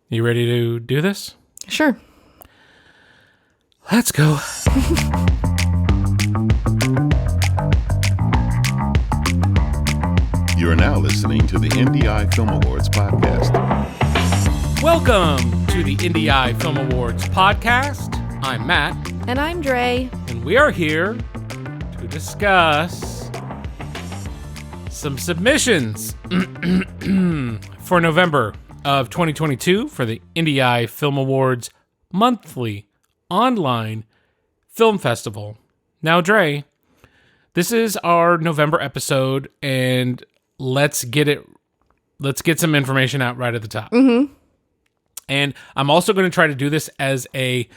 You ready to do this? Sure. Let's go. You are now listening to the IndieEye Film Awards podcast. Welcome to the IndieEye Film Awards podcast. I'm Matt. And I'm Dre. And we are here to discuss some submissions for November of 2022 for the IndieEye Film Awards monthly online film festival. Now, Dre, this is our November episode, and let's get some information out right at the top. Mm-hmm. And I'm also going to try to do this as a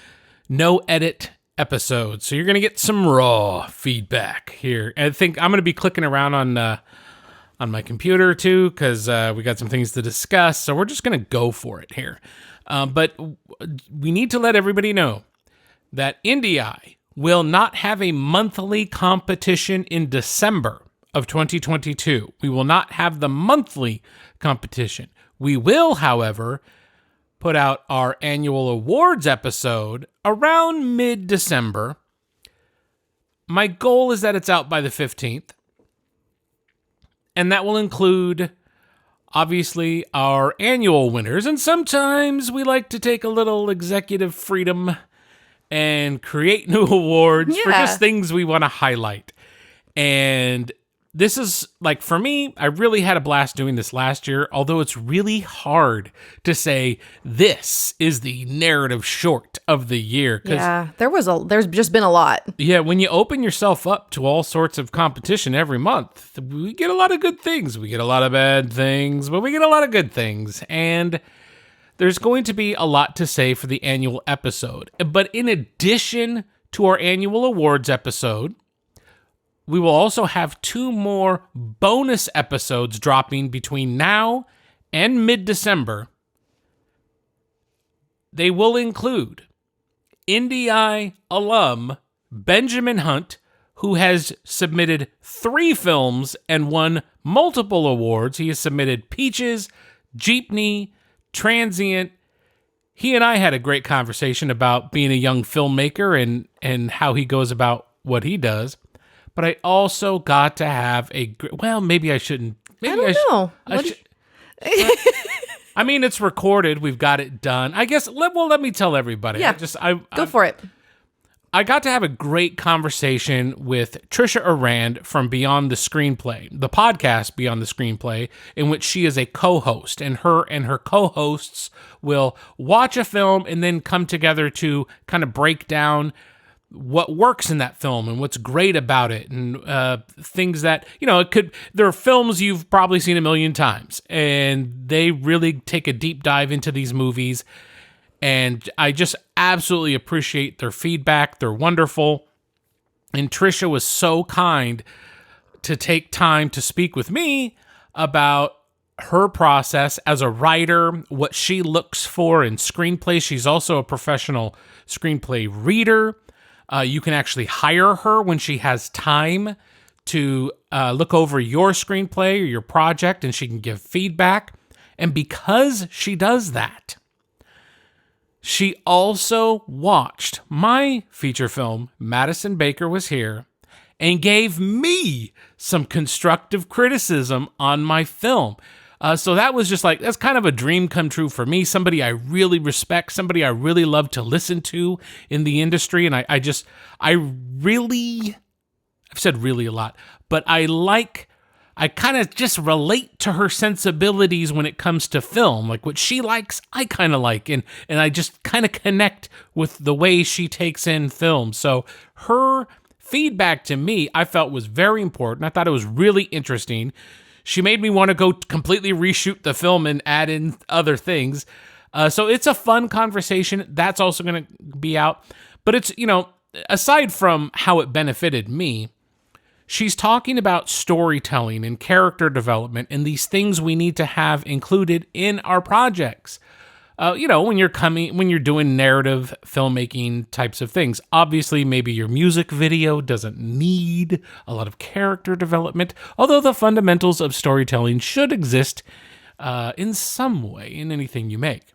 no-edit episode, so you're going to get some raw feedback here. And I think I'm going to be clicking around on my computer too, because we got some things to discuss, so we're just going to go for it here. But we need to let everybody know that IndieEye will not have a monthly competition in December of 2022. We will not have the monthly competition. We will, however, put out our annual awards episode around mid-December. My goal is that it's out by the 15th. And that will include, obviously, our annual winners. And sometimes we like to take a little executive freedom and create new awards for just things we want to highlight. And this is, like, for me, I really had a blast doing this last year, although it's really hard to say this is the narrative short of the year. Yeah, there's just been a lot. Yeah, when you open yourself up to all sorts of competition every month, we get a lot of good things. We get a lot of bad things, but we get a lot of good things. And there's going to be a lot to say for the annual episode. But in addition to our annual awards episode, we will also have 2 more bonus episodes dropping between now and mid-December. They will include IndieEye alum Benjamin Hunt, who has submitted 3 films and won multiple awards. He has submitted Peaches, Jeepney, Transient. He and I had a great conversation about being a young filmmaker and how he goes about what he does. But I also got to have maybe I shouldn't. Maybe I don't know. I mean, it's recorded. We've got it done. I guess, let me tell everybody. Yeah, go for it. I got to have a great conversation with Trisha Arand from Beyond the Screenplay, the podcast Beyond the Screenplay, in which she is a co-host, and her co-hosts will watch a film and then come together to kind of break down what works in that film and what's great about it, and things that, there are films you've probably seen a million times, and they really take a deep dive into these movies. And I just absolutely appreciate their feedback. They're wonderful. And Trisha was so kind to take time to speak with me about her process as a writer, what she looks for in screenplays. She's also a professional screenplay reader. You can actually hire her when she has time to look over your screenplay or your project, and she can give feedback. And because she does that, she also watched my feature film, Madison Baker Was Here, and gave me some constructive criticism on my film. So that was just that's kind of a dream come true for me. Somebody I really respect, somebody I really love to listen to in the industry. And I've said really a lot, but I kind of just relate to her sensibilities when it comes to film. Like what she likes, I kind of like, and I just kind of connect with the way she takes in film. So her feedback to me, I felt was very important. I thought it was really interesting. She made me want to go completely reshoot the film and add in other things. So it's a fun conversation. That's also going to be out. But it's, aside from how it benefited me, she's talking about storytelling and character development and these things we need to have included in our projects. When you're doing narrative filmmaking types of things. Obviously, maybe your music video doesn't need a lot of character development, although the fundamentals of storytelling should exist in some way in anything you make.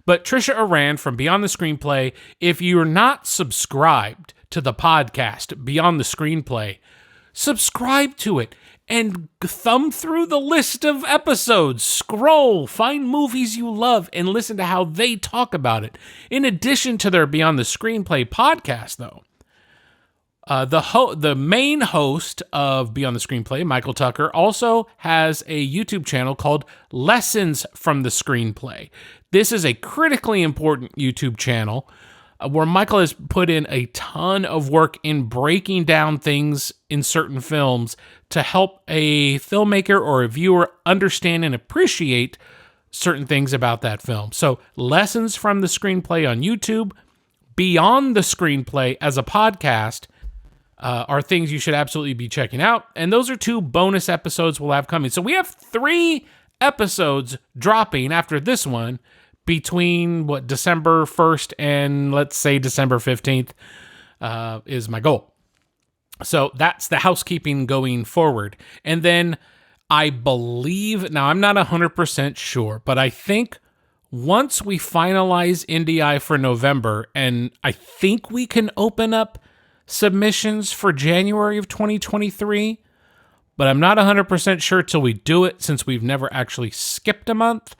But Trisha Aran from Beyond the Screenplay, if you're not subscribed to the podcast Beyond the Screenplay, subscribe to it and thumb through the list of episodes. Scroll, find movies you love, and listen to how they talk about it. In addition to their Beyond the Screenplay podcast, though, the main host of Beyond the Screenplay, Michael Tucker, also has a YouTube channel called Lessons from the Screenplay. This is a critically important YouTube channel where Michael has put in a ton of work in breaking down things in certain films to help a filmmaker or a viewer understand and appreciate certain things about that film. So, Lessons from the Screenplay on YouTube, Beyond the Screenplay as a podcast, are things you should absolutely be checking out. And those are 2 bonus episodes we'll have coming. So we have 3 episodes dropping after this one between, December 1st and, let's say, December 15th is my goal. So that's the housekeeping going forward. And then I believe, now I'm not 100% sure, but I think once we finalize IndieEye for November, and I think we can open up submissions for January of 2023, but I'm not 100% sure till we do it since we've never actually skipped a month.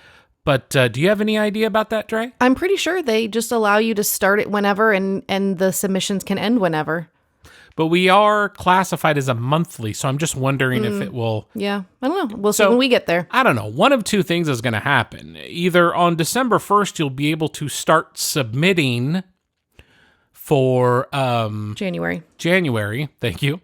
But do you have any idea about that, Dre? I'm pretty sure they just allow you to start it whenever and the submissions can end whenever. But we are classified as a monthly, so I'm just wondering if it will... Yeah, I don't know. We'll see when we get there. I don't know. One of 2 things is going to happen. Either on December 1st, you'll be able to start submitting for January, thank you.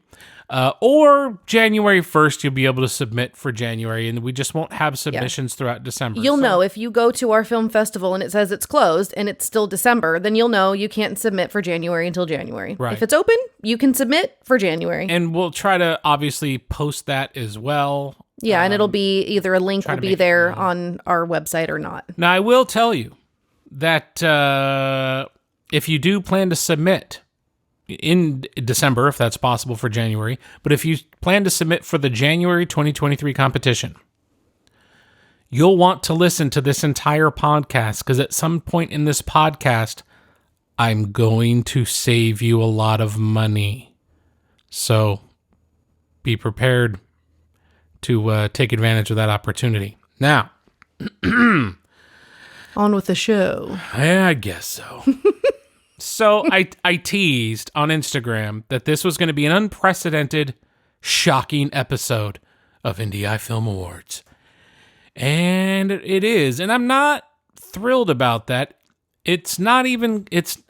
Or January 1st, you'll be able to submit for January, and we just won't have submissions throughout December. You'll know if you go to our film festival and it says it's closed and it's still December, then you'll know you can't submit for January until January. Right. If it's open, you can submit for January. And we'll try to obviously post that as well. Yeah, and it'll be either a link will be there on our website or not. Now, I will tell you that if you do plan to submit in December, if that's possible for January, but if you plan to submit for the January 2023 competition, you'll want to listen to this entire podcast because at some point in this podcast, I'm going to save you a lot of money. So be prepared to take advantage of that opportunity. Now, on with the show. I guess so. So I teased on Instagram that this was going to be an unprecedented, shocking episode of IndieEye Film Awards. And it is. And I'm not thrilled about that. It's not even,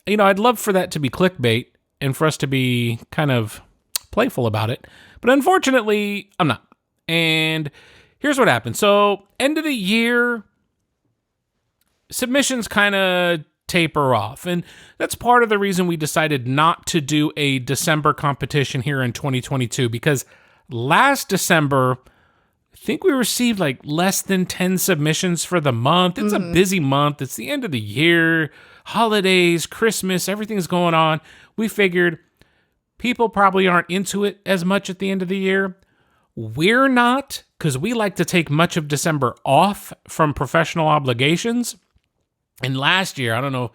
I'd love for that to be clickbait and for us to be kind of playful about it. But unfortunately, I'm not. And here's what happened. So, end of the year, submissions kind of taper off. And that's part of the reason we decided not to do a December competition here in 2022, because last December, I think we received like less than 10 submissions for the month. It's a busy month. It's the end of the year, holidays, Christmas, everything's going on. We figured people probably aren't into it as much at the end of the year. We're not, because we like to take much of December off from professional obligations. And last year, I don't know,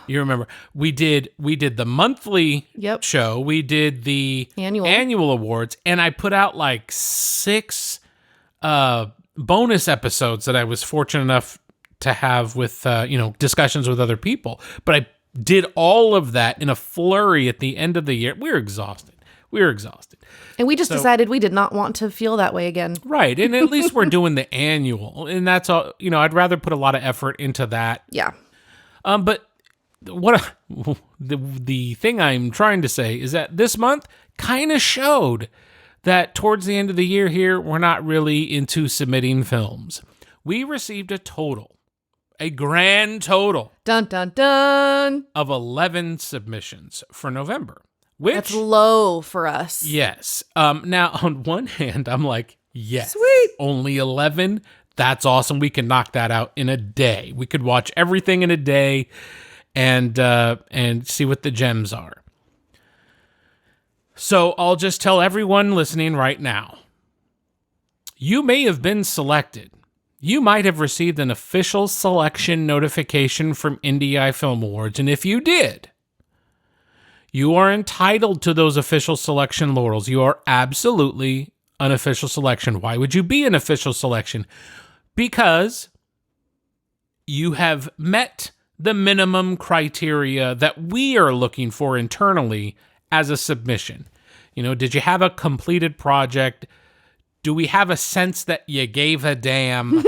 you remember, we did the monthly show, we did the annual awards, and I put out like 6 bonus episodes that I was fortunate enough to have with, discussions with other people. But I did all of that in a flurry at the end of the year. We were exhausted. And we just decided we did not want to feel that way again. Right. And at least we're doing the annual. And that's all, I'd rather put a lot of effort into that. Yeah. But what the thing I'm trying to say is that this month kind of showed that towards the end of the year here, we're not really into submitting films. We received a grand total. Dun, dun, dun. Of 11 submissions for November. That's low for us. Yes. Now, on one hand, I'm like, yes. Sweet. Only 11? That's awesome. We can knock that out in a day. We could watch everything in a day and see what the gems are. So I'll just tell everyone listening right now. You may have been selected. you might have received an official selection notification from IndieEye Film Awards. And if you did, you are entitled to those official selection laurels. You are absolutely an official selection. Why would you be an official selection? Because you have met the minimum criteria that we are looking for internally as a submission. Did you have a completed project? Do we have a sense that you gave a damn?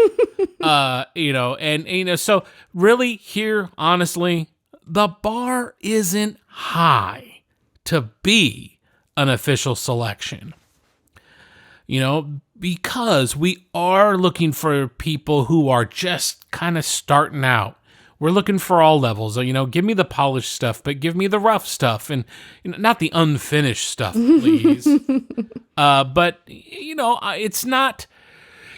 So really here, honestly, the bar isn't high to be an official selection. Because we are looking for people who are just kind of starting out. We're looking for all levels. Give me the polished stuff, but give me the rough stuff, and not the unfinished stuff, please. But it's not.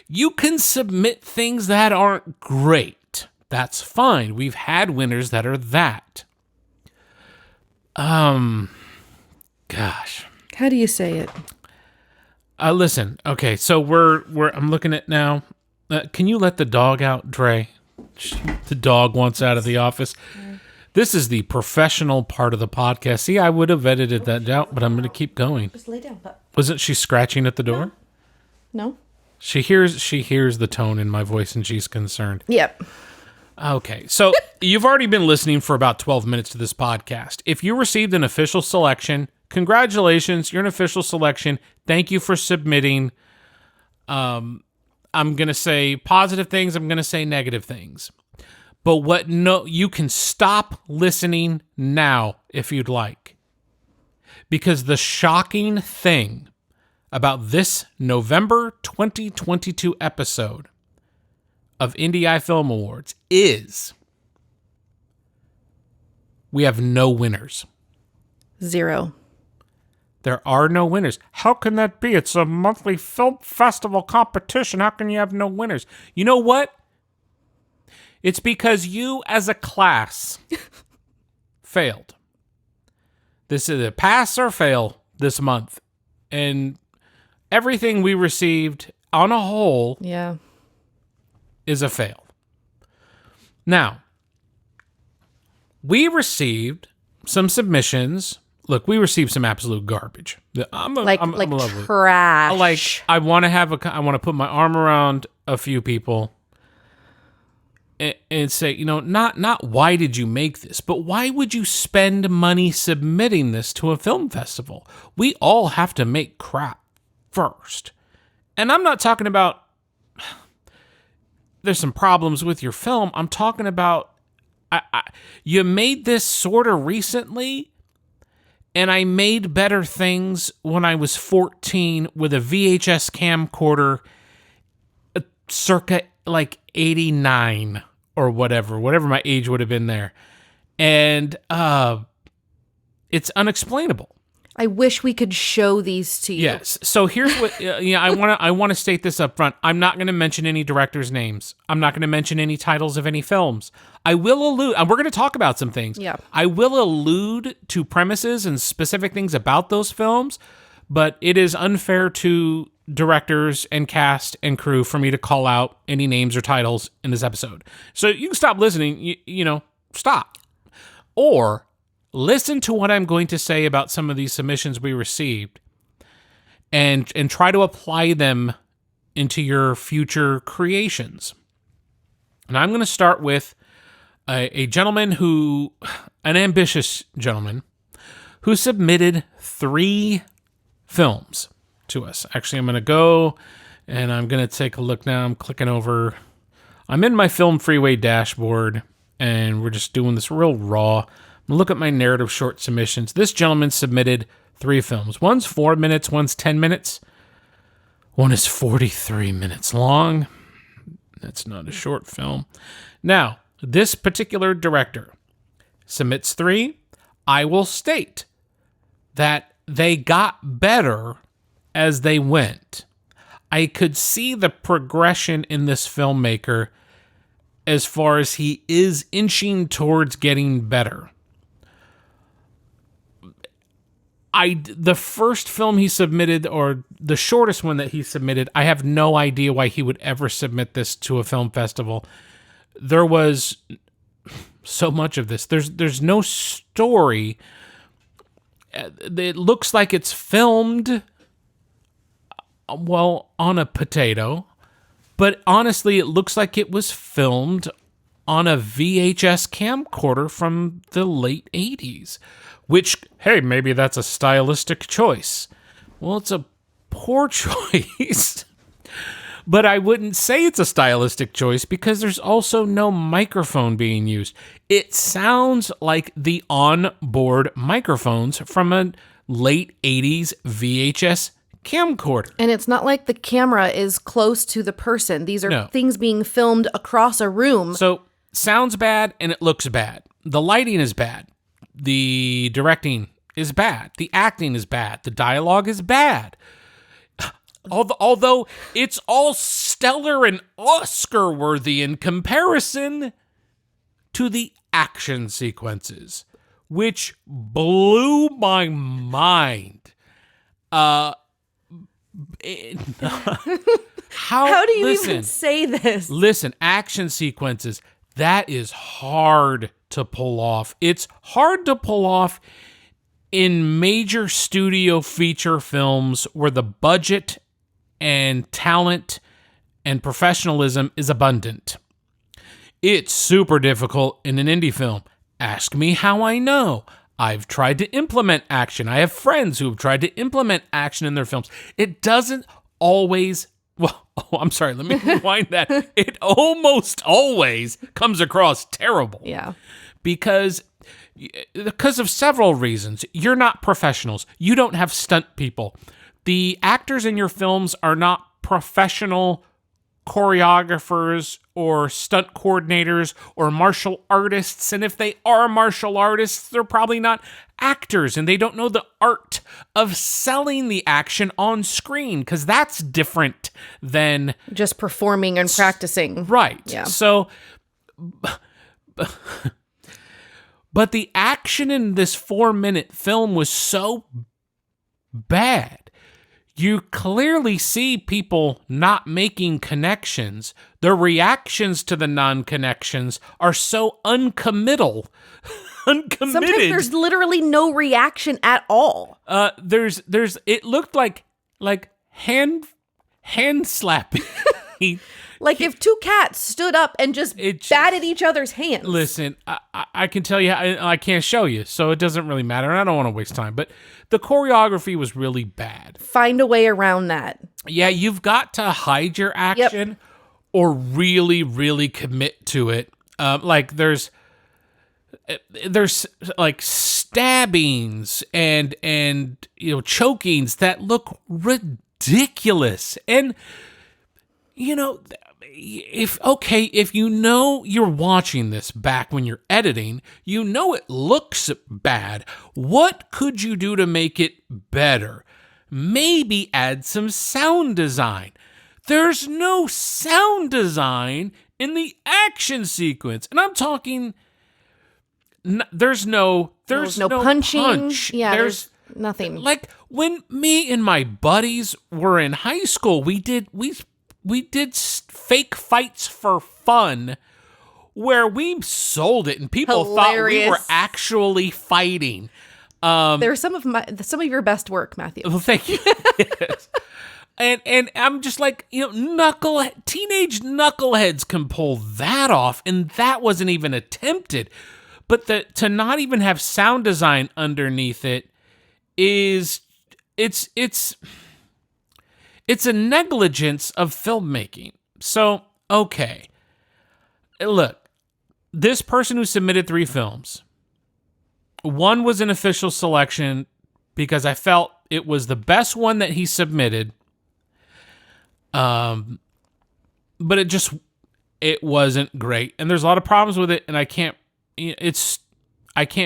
You can submit things that aren't great. That's fine. We've had winners that are that. Gosh. How do you say it? Listen. Okay, so I'm looking at now. Can you let the dog out, Dre? The dog wants out of the office. This is the professional part of the podcast. See, I would have edited that out, but I'm going to keep going. Just lay down. But Wasn't she scratching at the door? No. She hears the tone in my voice, and she's concerned. Yep. Okay, so you've already been listening for about 12 minutes to this podcast. If you received an official selection, congratulations, you're an official selection. Thank you for submitting. I'm going to say positive things. I'm going to say negative things. But you can stop listening now if you'd like. Because the shocking thing about this November 2022 episode of IndieEye Film Awards is we have no winners. 0. There are no winners. How can that be? It's a monthly film festival competition. How can you have no winners? You know what? It's because you as a class failed. This is a pass or fail this month. And everything we received on a whole is a fail. Now, we received some submissions. Look, we received some absolute garbage. I'm trash. I want to put my arm around a few people and say, not why did you make this, but why would you spend money submitting this to a film festival? We all have to make crap first. And I'm not talking about there's some problems with your film. I'm talking about you made this sort of recently. And I made better things when I was 14 with a VHS camcorder circa 89 or whatever my age would have been there. And it's unexplainable. I wish we could show these to you. Yes. So here's what I want to state this up front. I'm not going to mention any directors' names. I'm not going to mention any titles of any films. I will allude, and we're going to talk about some things. Yeah. I will allude to premises and specific things about those films, but it is unfair to directors and cast and crew for me to call out any names or titles in this episode. So you can stop listening, stop. Or listen to what I'm going to say about some of these submissions we received and try to apply them into your future creations. And I'm going to start with a gentleman an ambitious gentleman who submitted 3 films to us. Actually, I'm going to go and I'm going to take a look now. I'm clicking over. I'm in my Film Freeway dashboard and we're just doing this real raw. I'm going to look at my narrative short submissions. This gentleman submitted 3 films. One's 4 minutes, one's 10 minutes. One is 43 minutes long. That's not a short film. Now, this particular director submits 3. I will state that they got better as they went. I could see the progression in this filmmaker as far as he is inching towards getting better. the first film he submitted, or the shortest one that he submitted, I have no idea why he would ever submit this to a film festival. There was so much of this. There's no story. It looks like it's filmed, well, on a potato, but honestly, it looks like it was filmed on a VHS camcorder from the late 80s, which, hey, maybe that's a stylistic choice. Well, it's a poor choice, but I wouldn't say it's a stylistic choice because there's also no microphone being used. It sounds like the onboard microphones from a late 80s VHS camcorder. And it's not like the camera is close to the person. These are things being filmed across a room. So, sounds bad and it looks bad. The lighting is bad. The directing is bad. The acting is bad. The dialogue is bad. Although it's all stellar and Oscar-worthy in comparison to the action sequences, which blew my mind. How do you even say this? Listen, action sequences, that is hard to pull off. It's hard to pull off in major studio feature films where the budget and talent and professionalism is abundant. It's super difficult in an indie film. Ask me how I know. I've tried to implement action. I have friends who have tried to implement action in their films. It doesn't always, well, I'm sorry, let me rewind that. It almost always comes across terrible. Yeah. Because of several reasons. You're not professionals. You don't have stunt people. The actors in your films are not professional choreographers or stunt coordinators or martial artists. And if they are martial artists, they're probably not actors, and they don't know the art of selling the action on screen, because that's different than just performing and practicing. Right. Yeah. So, but the action in this 4-minute film was so bad. You clearly see people not making connections. Their reactions to the non-connections are so uncommittal. Uncommitted. Sometimes there's literally no reaction at all. It looked like hand slapping. Like if two cats stood up and just batted each other's hands. Listen, I can tell you, I can't show you, so it doesn't really matter, and I don't want to waste time, but the choreography was really bad. Find a way around that. Yeah, you've got to hide your action or really, really commit to it. Like there's like stabbings and chokings that look ridiculous. And if you know you're watching this back when you're editing, it looks bad. What could you do to make it better? Maybe add some sound design. There's no sound design in the action sequence. And I'm talking, there's no punching. Punch. Yeah, there's nothing. Like when me and my buddies were in high school, we did fake fights for fun where we sold it and people thought we were actually fighting. They're some of your best work, Matthew. Well, thank you. Yes. And I'm just like, teenage knuckleheads can pull that off, and that wasn't even attempted. But to not even have sound design underneath it it's a negligence of filmmaking. So, okay. Look, this person who submitted 3 films, one was an official selection because I felt it was the best one that he submitted. But it wasn't great. And there's a lot of problems with it, and I can't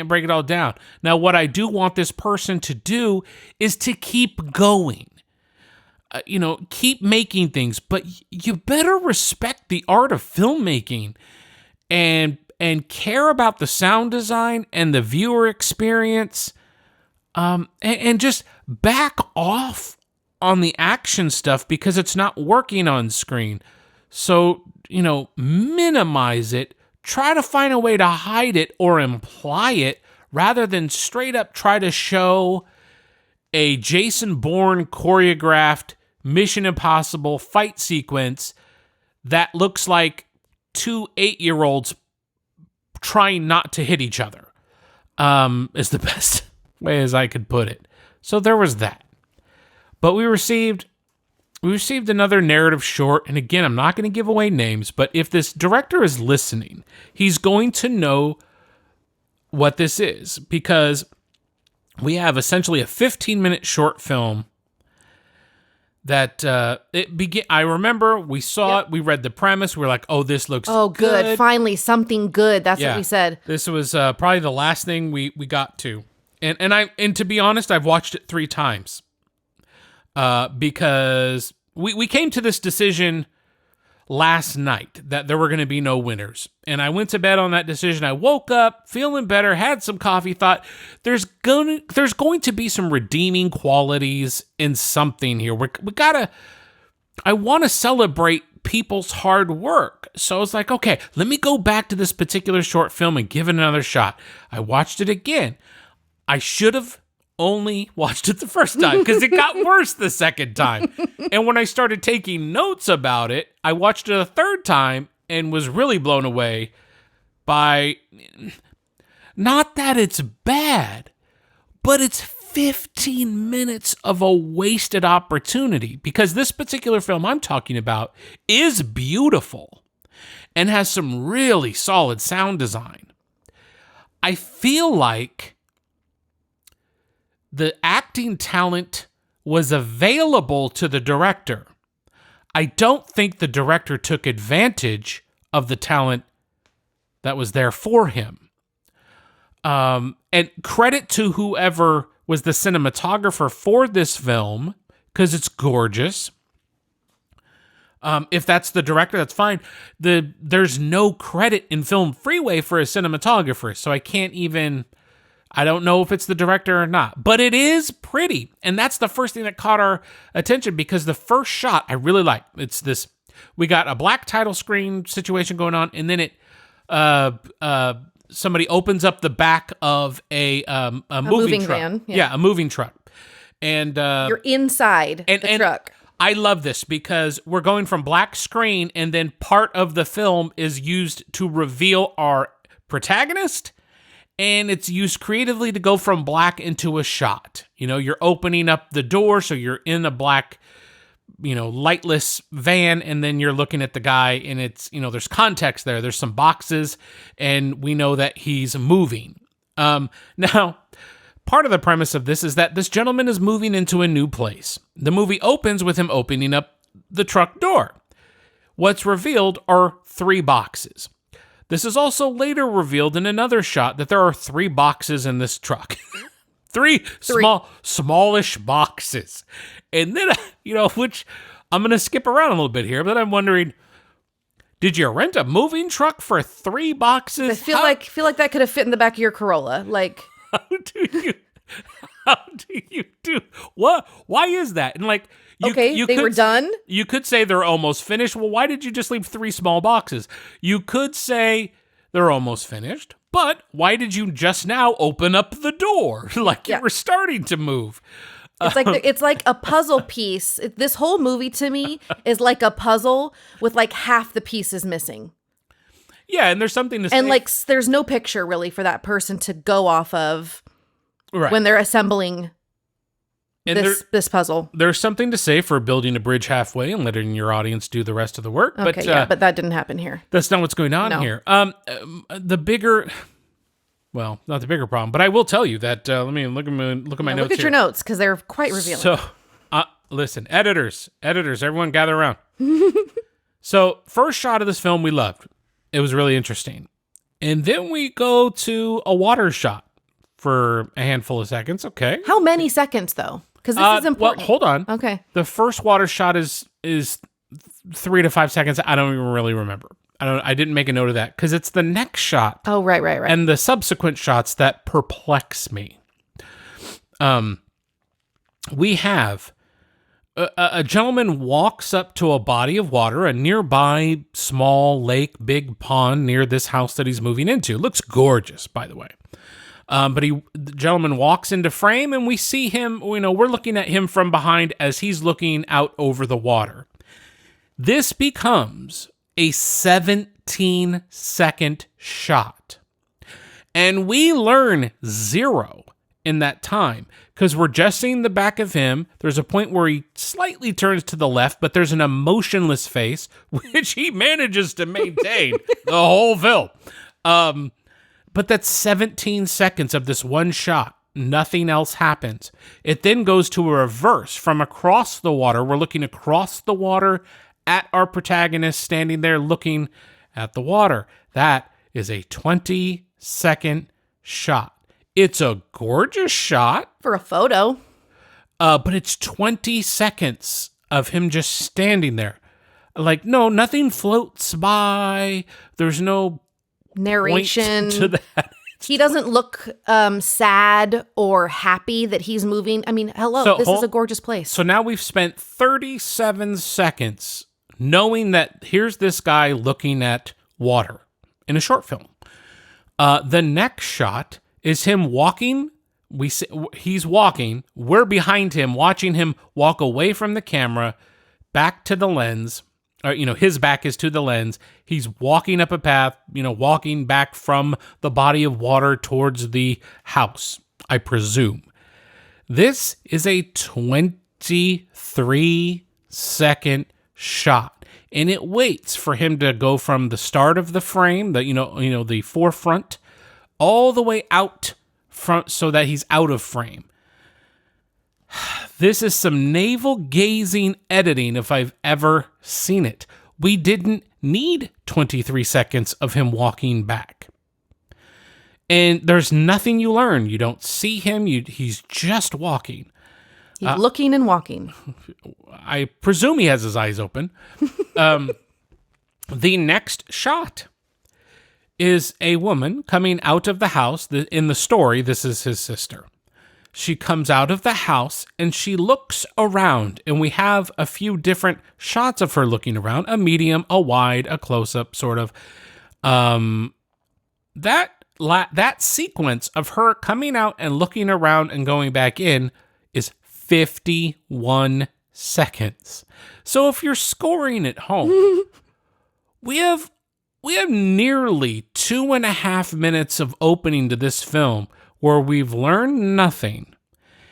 break it all down. Now, what I do want this person to do is to keep going. Keep making things, but you better respect the art of filmmaking and care about the sound design and the viewer experience. and just back off on the action stuff because it's not working on screen. So, minimize it. Try to find a way to hide it or imply it rather than straight up try to show a Jason Bourne choreographed Mission Impossible fight sequence that looks like two 8-year-olds trying not to hit each other, is the best way as I could put it. So there was that. But we received another narrative short, and again, I'm not going to give away names, but if this director is listening, he's going to know what this is, because we have essentially a 15-minute short film that I remember we saw it, we read the premise, we were like, oh, this looks good. Finally, something good. That's what we said. This was probably the last thing we got to. And to be honest, I've watched it 3 times. Because we came to this decision last night that there were going to be no winners. And I went to bed on that decision. I woke up feeling better, had some coffee, thought there's going to be some redeeming qualities in something here. I want to celebrate people's hard work. So I was like, okay, let me go back to this particular short film and give it another shot. I watched it again. I should have only watched it the first time because it got worse the second time. And when I started taking notes about it, I watched it a third time and was really blown away by, not that it's bad, but it's 15 minutes of a wasted opportunity, because this particular film I'm talking about is beautiful and has some really solid sound design. I feel like the acting talent was available to the director. I don't think the director took advantage of the talent that was there for him. And credit to whoever was the cinematographer for this film, because it's gorgeous. If that's the director, that's fine. There's no credit in Film Freeway for a cinematographer, so I don't know if it's the director or not, but it is pretty. And that's the first thing that caught our attention, because the first shot I really like. It's this, we got a black title screen situation going on, and then somebody opens up the back of a moving truck. Van. Yeah, a moving truck. And you're inside the truck. I love this because we're going from black screen, and then part of the film is used to reveal our protagonist. And it's used creatively to go from black into a shot. You're opening up the door, so you're in a black, lightless van, and then you're looking at the guy, and it's, there's context there. There's some boxes, and we know that he's moving. Now, part of the premise of this is that this gentleman is moving into a new place. The movie opens with him opening up the truck door. What's revealed are 3 boxes. This is also later revealed in another shot that there are 3 boxes in this truck. 3 smallish boxes. And then, which I'm going to skip around a little bit here, but I'm wondering, did you rent a moving truck for 3 boxes? I feel like that could have fit in the back of your Corolla. Like, how do you do what? Why is that? And they were done. You could say they're almost finished. Well, why did you just leave 3 small boxes? You could say they're almost finished, but why did you just now open up the door you were starting to move? It's like a puzzle piece. This whole movie to me is like a puzzle with half the pieces missing. Yeah, and there's something to say. And there's no picture really for that person to go off of when they're assembling this puzzle. There's something to say for building a bridge halfway and letting your audience do the rest of the work. Okay, but that didn't happen here. That's not what's going on here. The bigger... Well, not the bigger problem, but I will tell you that, let me look at my notes here. Look at your notes, because they're quite revealing. So, listen, editors, everyone gather around. So, first shot of this film we loved. It was really interesting. And then we go to a water shot for a handful of seconds. Okay. How many seconds, though? Because this is important. Well, hold on. Okay. The first water shot is 3 to 5 seconds. I don't even really remember. I didn't make a note of that because it's the next shot. Oh, right. And the subsequent shots that perplex me. we have a gentleman walks up to a body of water, a nearby small lake, big pond near this house that he's moving into. It looks gorgeous, by the way. But the gentleman walks into frame, and we see him, we're looking at him from behind as he's looking out over the water. This becomes a 17-second shot. And we learn zero in that time, because we're just seeing the back of him. There's a point where he slightly turns to the left, but there's an emotionless face, which he manages to maintain the whole film. But that's 17 seconds of this one shot. Nothing else happens. It then goes to a reverse from across the water. We're looking across the water at our protagonist standing there looking at the water. That is a 20-second shot. It's a gorgeous shot. For a photo. But it's 20 seconds of him just standing there. Like, no, nothing floats by. There's no narration to that. He doesn't look sad or happy that he's moving. I mean, hello, this is a gorgeous place. So now we've spent 37 seconds knowing that here's this guy looking at water in a short film. The next shot is him walking. He's walking. We're behind him, watching him walk away from the camera, back to the lens. Or, his back is to the lens. He's walking up a path, walking back from the body of water towards the house, I presume. This is a 23-second shot, and it waits for him to go from the start of the frame, the forefront, all the way out front so that he's out of frame. This is some navel-gazing editing if I've ever seen it. We didn't need 23 seconds of him walking back. And there's nothing you learn. You don't see him. He's just walking. He's looking and walking. I presume he has his eyes open. The next shot is a woman coming out of the house. In the story, this is his sister. She comes out of the house and she looks around, and we have a few different shots of her looking around, a medium, a wide, a close-up sort of. That sequence of her coming out and looking around and going back in is 51 seconds. So if you're scoring at home, we have nearly 2.5 minutes of opening to this film where we've learned nothing,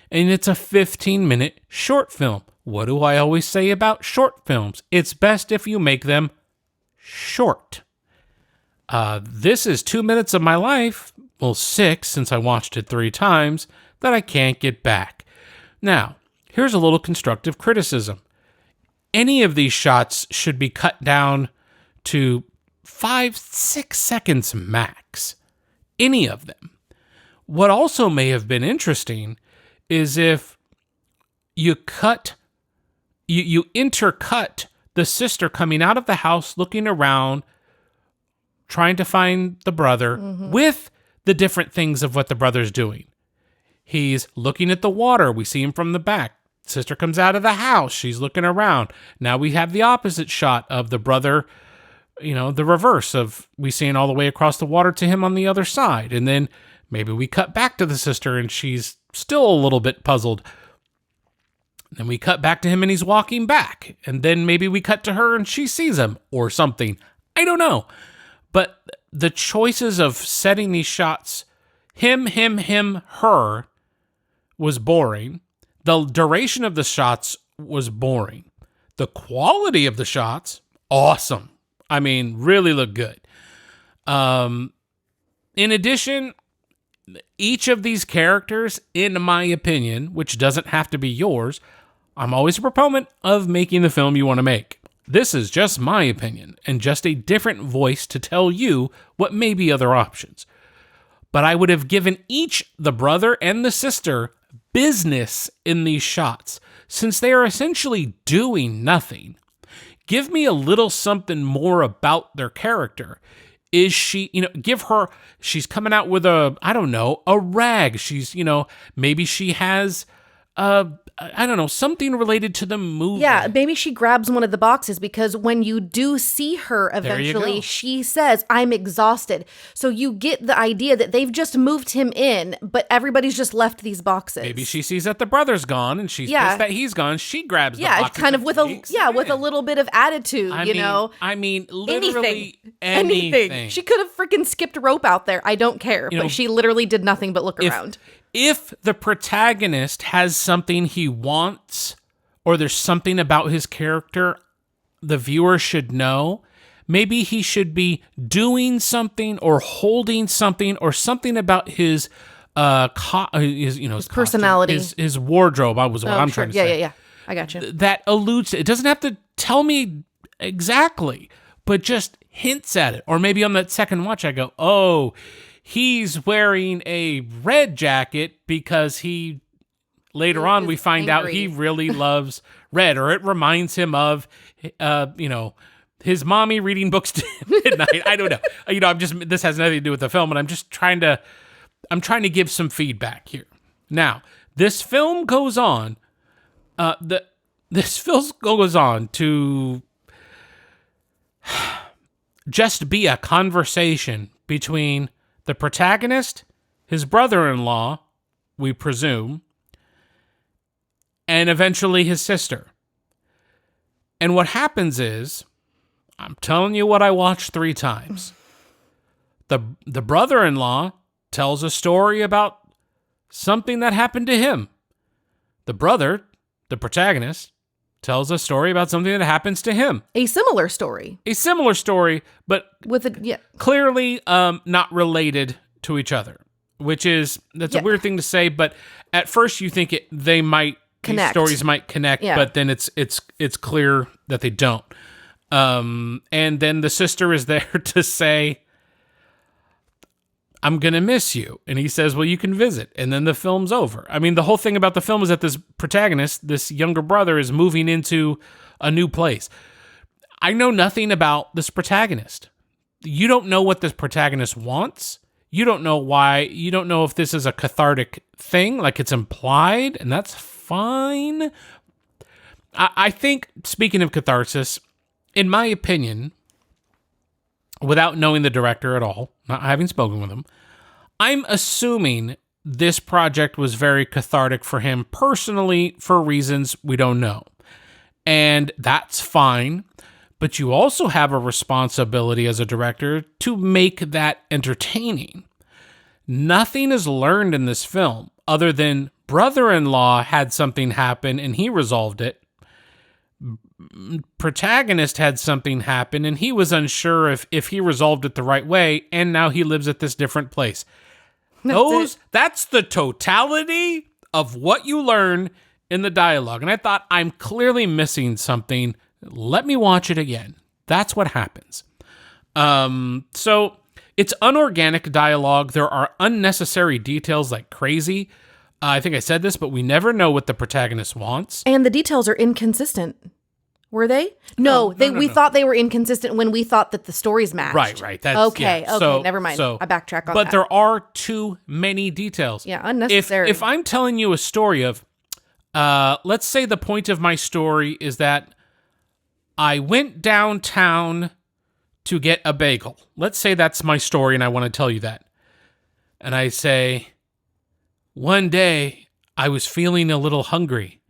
and it's a 15-minute short film. What do I always say about short films? It's best if you make them short. This is 2 minutes of my life, 6 since I watched it 3 times, that I can't get back. Now, here's a little constructive criticism. Any of these shots should be cut down to 5-6 seconds max. Any of them. What also may have been interesting is if you intercut the sister coming out of the house, looking around, trying to find the brother, with the different things of what the brother's doing. He's looking at the water. We see him from the back. Sister comes out of the house. She's looking around. Now we have the opposite shot of the brother, the reverse of we seeing all the way across the water to him on the other side. And then maybe we cut back to the sister and she's still a little bit puzzled. Then we cut back to him and he's walking back. And then maybe we cut to her and she sees him or something. I don't know. But the choices of setting these shots, him, her, was boring. The duration of the shots was boring. The quality of the shots, awesome. I mean, really look good. In addition, each of these characters, in my opinion, which doesn't have to be yours, I'm always a proponent of making the film you want to make. This is just my opinion, and just a different voice to tell you what may be other options. But I would have given each, the brother and the sister, business in these shots, since they are essentially doing nothing. Give me a little something more about their character. Is she, give her, she's coming out with a rag. She's, maybe she has, something related to the movie. Yeah, maybe she grabs one of the boxes because when you do see her eventually, she says, I'm exhausted. So you get the idea that they've just moved him in, but everybody's just left these boxes. Maybe she sees that the brother's gone and she's pissed that he's gone. She grabs the boxes. Kind of with with a little bit of attitude, I mean, literally anything. She could have freaking skipped rope out there. I don't care. But she literally did nothing but look around. If the protagonist has something he wants, or there's something about his character the viewer should know, maybe he should be doing something or holding something or something about his personality, his wardrobe. What I'm trying to say. Yeah. I got you. That alludes to it. Doesn't have to tell me exactly, but just hints at it. Or maybe on that second watch, I go, oh, he's wearing a red jacket because later on we find out he really loves red, or it reminds him of, his mommy reading books to midnight. I don't know. This has nothing to do with the film, and I'm trying to give some feedback here. Now, this film goes on, to just be a conversation between the protagonist, his brother-in-law, we presume, and eventually his sister. And what happens is, I'm telling you what I watched 3 times. The brother-in-law tells a story about something that happened to him. The brother, the protagonist, tells a story about something that happens to him. A similar story, but clearly not related to each other, that's a weird thing to say, but at first you think they might connect. These stories might connect, but then it's clear that they don't. And then the sister is there to say, I'm going to miss you. And he says, well, you can visit. And then the film's over. I mean, the whole thing about the film is that this protagonist, this younger brother, is moving into a new place. I know nothing about this protagonist. You don't know what this protagonist wants. You don't know why. You don't know if this is a cathartic thing, like it's implied, and that's fine. I think, speaking of catharsis, in my opinion, without knowing the director at all, not having spoken with him, I'm assuming this project was very cathartic for him personally for reasons we don't know. And that's fine, but you also have a responsibility as a director to make that entertaining. Nothing is learned in this film other than brother-in-law had something happen and he resolved it. Protagonist had something happen and he was unsure if he resolved it the right way, and now he lives at this different place. That's the totality of what you learn in the dialogue. And I thought, I'm clearly missing something. Let me watch it again. That's what happens. So it's unorganic dialogue. There are unnecessary details like crazy. I think I said this, but we never know what the protagonist wants. And the details are inconsistent. Were they? No, we thought they were inconsistent when we thought that the stories matched. Right. Okay, never mind. I backtrack on that. But there are too many details. Yeah, unnecessary. If I'm telling you a story of, let's say the point of my story is that I went downtown to get a bagel. Let's say that's my story and I want to tell you that. And I say, one day I was feeling a little hungry.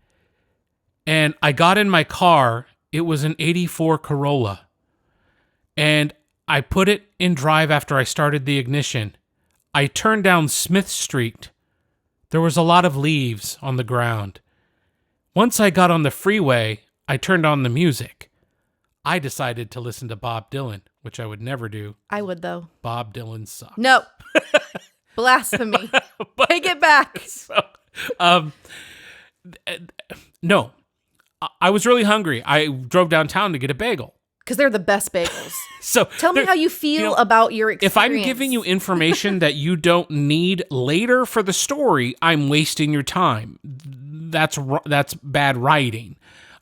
And I got in my car. It was an 84 Corolla. And I put it in drive after I started the ignition. I turned down Smith Street. There was a lot of leaves on the ground. Once I got on the freeway, I turned on the music. I decided to listen to Bob Dylan, which I would never do. I would, though. Bob Dylan sucks. No. Blasphemy. Take it back. So, no. I was really hungry. I drove downtown to get a bagel. Because they're the best bagels. So tell me how you feel about your experience. If I'm giving you information that you don't need later for the story, I'm wasting your time. That's bad writing.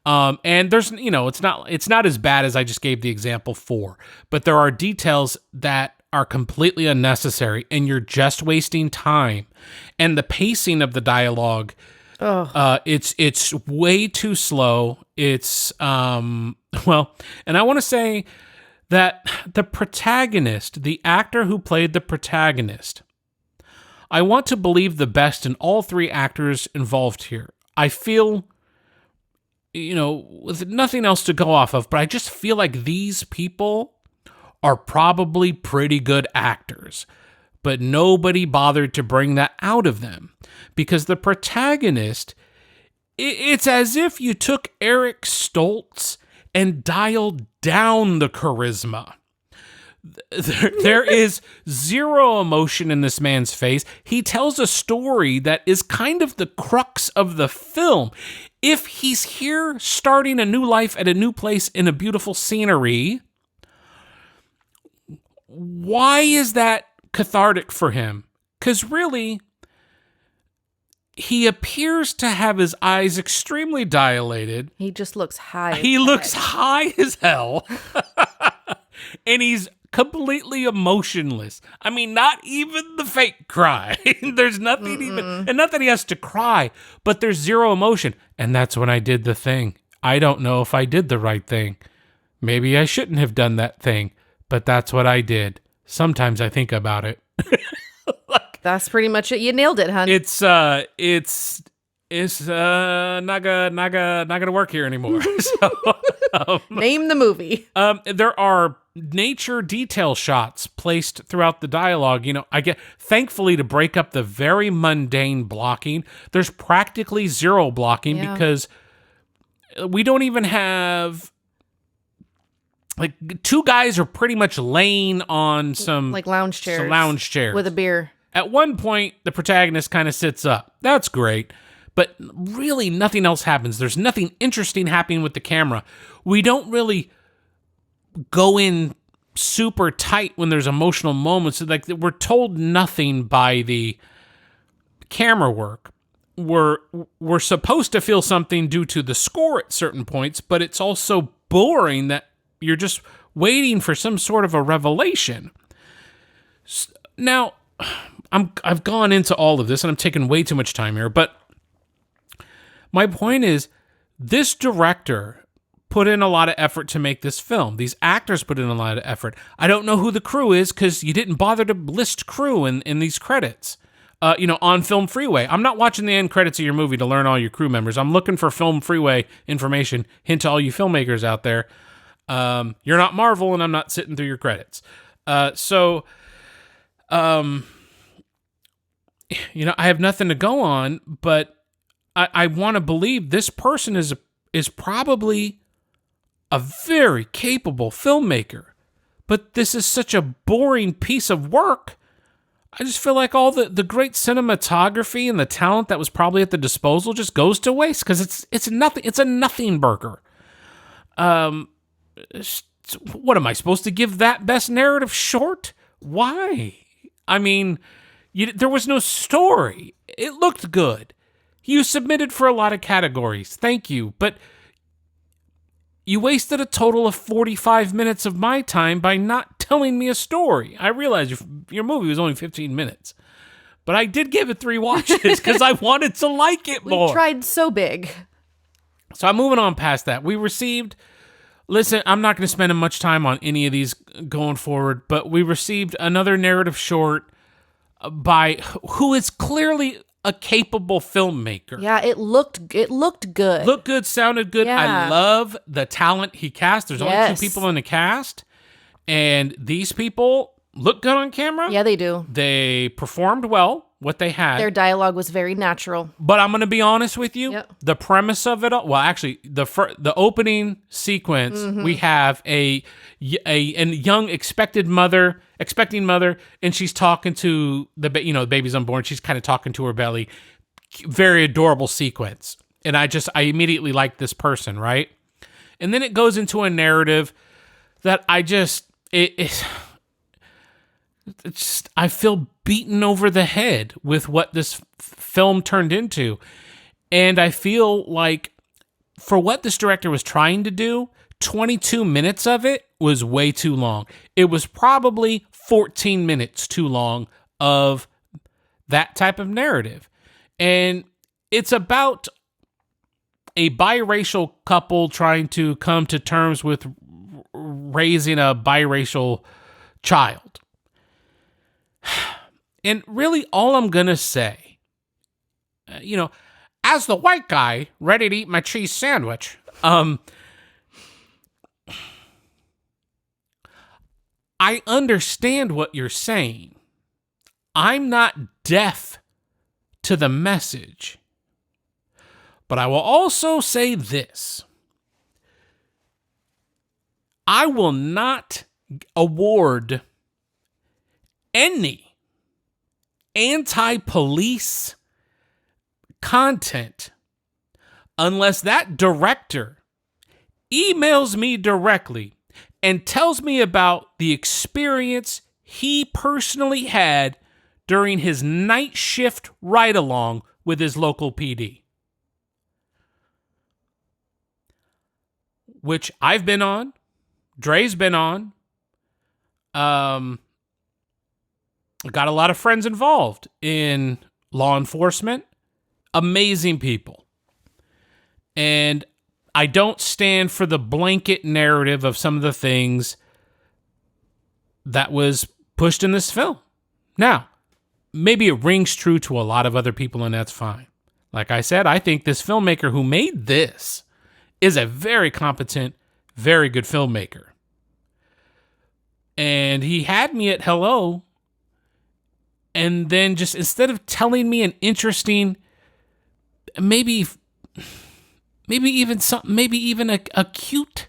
And there's, it's not as bad as I just gave the example for, but there are details that are completely unnecessary, and you're just wasting time. And the pacing of the dialogue, it's way too slow. It's and I want to say that the protagonist, the actor who played the protagonist, I want to believe the best in all three actors involved here. I feel, with nothing else to go off of, but I just feel like these people are probably pretty good actors, but nobody bothered to bring that out of them, because the protagonist, it's as if you took Eric Stoltz and dialed down the charisma. There is zero emotion in this man's face. He tells a story that is kind of the crux of the film. If he's here starting a new life at a new place in a beautiful scenery, why is that cathartic for him? Because really, he appears to have his eyes extremely dilated. He just looks high. He looks high as hell. And he's completely emotionless. I mean, not even the fake cry. There's nothing and not that he has to cry, but there's zero emotion. And that's when I did the thing. I don't know if I did the right thing. Maybe I shouldn't have done that thing, but that's what I did. Sometimes I think about it. That's pretty much it. You nailed it, hon. It's not gonna work here anymore. So, name the movie. There are nature detail shots placed throughout the dialogue. Thankfully, to break up the very mundane blocking, there's practically zero blocking because we don't even have. Like, two guys are pretty much laying on some lounge chairs. Some lounge chairs with a beer. At one point, the protagonist kind of sits up. That's great. But really, nothing else happens. There's nothing interesting happening with the camera. We don't really go in super tight when there's emotional moments. Like, we're told nothing by the camera work. We're supposed to feel something due to the score at certain points, but it's also boring that you're just waiting for some sort of a revelation. Now, I've gone into all of this, and I'm taking way too much time here, but my point is, this director put in a lot of effort to make this film. These actors put in a lot of effort. I don't know who the crew is, because you didn't bother to list crew in these credits. On Film Freeway. I'm not watching the end credits of your movie to learn all your crew members. I'm looking for Film Freeway information. Hint to all you filmmakers out there. You're not Marvel, and I'm not sitting through your credits. I have nothing to go on, but I want to believe this person is probably a very capable filmmaker, but this is such a boring piece of work. I just feel like all the great cinematography and the talent that was probably at the disposal just goes to waste, because it's nothing. It's a nothing burger. What am I supposed to give that best narrative short? Why? I mean, there was no story. It looked good. You submitted for a lot of categories. Thank you. But you wasted a total of 45 minutes of my time by not telling me a story. I realize your movie was only 15 minutes. But I did give it 3 watches because I wanted to like it more. We tried so big. So I'm moving on past that. We received... Listen, I'm not going to spend much time on any of these going forward, but we received another narrative short by who is clearly a capable filmmaker. Yeah, it looked good. Looked good, sounded good. Yeah. I love the talent he cast. There's only 2 people in the cast, and these people look good on camera. Yeah, they do. They performed well, what they had. Their dialogue was very natural. But I'm going to be honest with you. Yep. The premise of it all, well, actually, the opening sequence, we have a young expecting mother, and she's talking to the baby's unborn. She's kind of talking to her belly. Very adorable sequence. And I immediately liked this person, right? And then it goes into a narrative that I feel beaten over the head with what this film turned into. And I feel like for what this director was trying to do, 22 minutes of it was way too long. It was probably 14 minutes too long of that type of narrative. And it's about a biracial couple trying to come to terms with raising a biracial child. And really all I'm going to say, as the white guy ready to eat my cheese sandwich, I understand what you're saying. I'm not deaf to the message. But I will also say this. I will not award any anti-police content unless that director emails me directly and tells me about the experience he personally had during his night shift ride-along with his local PD. Which I've been on, Dre's been on. Got a lot of friends involved in law enforcement. Amazing people. And I don't stand for the blanket narrative of some of the things that was pushed in this film. Now, maybe it rings true to a lot of other people, and that's fine. Like I said, I think this filmmaker who made this is a very competent, very good filmmaker. And he had me at hello, and then just instead of telling me an interesting, maybe even a cute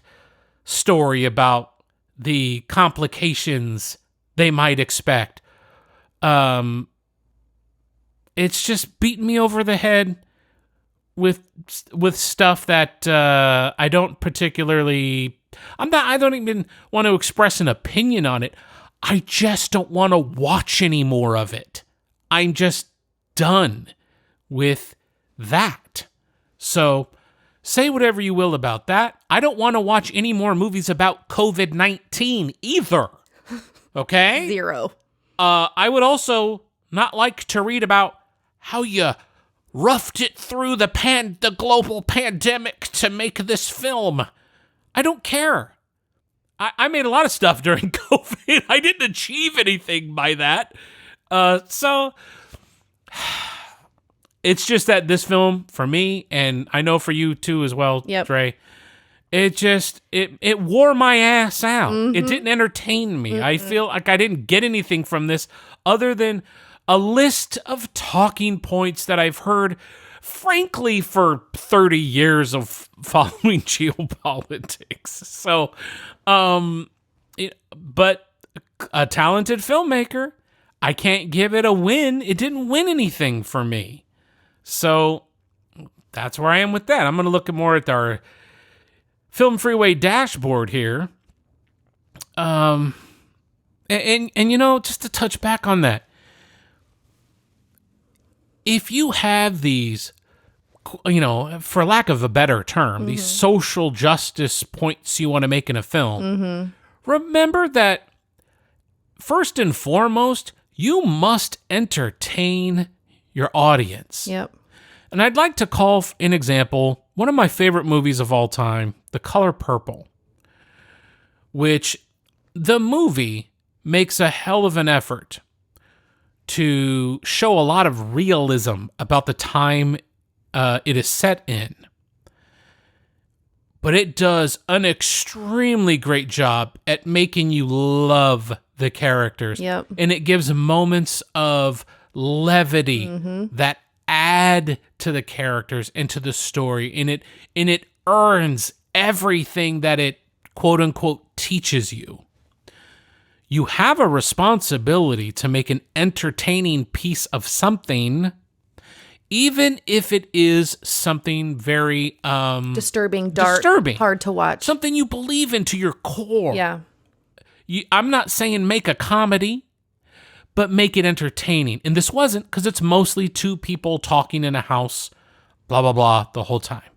story about the complications they might expect, it's just beating me over the head with stuff that I don't particularly. I don't even want to express an opinion on it. I just don't want to watch any more of it. I'm just done with that. So say whatever you will about that. I don't want to watch any more movies about COVID-19 either. Okay? 0. I would also not like to read about how you roughed it through the global pandemic to make this film. I don't care. I made a lot of stuff during COVID. I didn't achieve anything by that. So it's just that this film, for me, and I know for you too as well, yep. Dre, it wore my ass out. Mm-hmm. It didn't entertain me. Mm-hmm. I feel like I didn't get anything from this other than a list of talking points that I've heard, frankly, for 30 years of following geopolitics. So, but a talented filmmaker, I can't give it a win. It didn't win anything for me. So that's where I am with that. I'm going to look more at our Film Freeway dashboard here. And just to touch back on that, if you have these, for lack of a better term, mm-hmm. these social justice points you want to make in a film, mm-hmm. remember that first and foremost, you must entertain your audience. Yep. And I'd like to call an example, one of my favorite movies of all time, The Color Purple, which the movie makes a hell of an effort to show a lot of realism about the time it is set in. But it does an extremely great job at making you love the characters. Yep. And it gives moments of levity mm-hmm. that add to the characters and to the story. And it earns everything that it, quote unquote, teaches you. You have a responsibility to make an entertaining piece of something, even if it is something very disturbing, dark, hard to watch. Something you believe in to your core. Yeah. I'm not saying make a comedy, but make it entertaining. And this wasn't, because it's mostly two people talking in a house, blah, blah, blah, the whole time.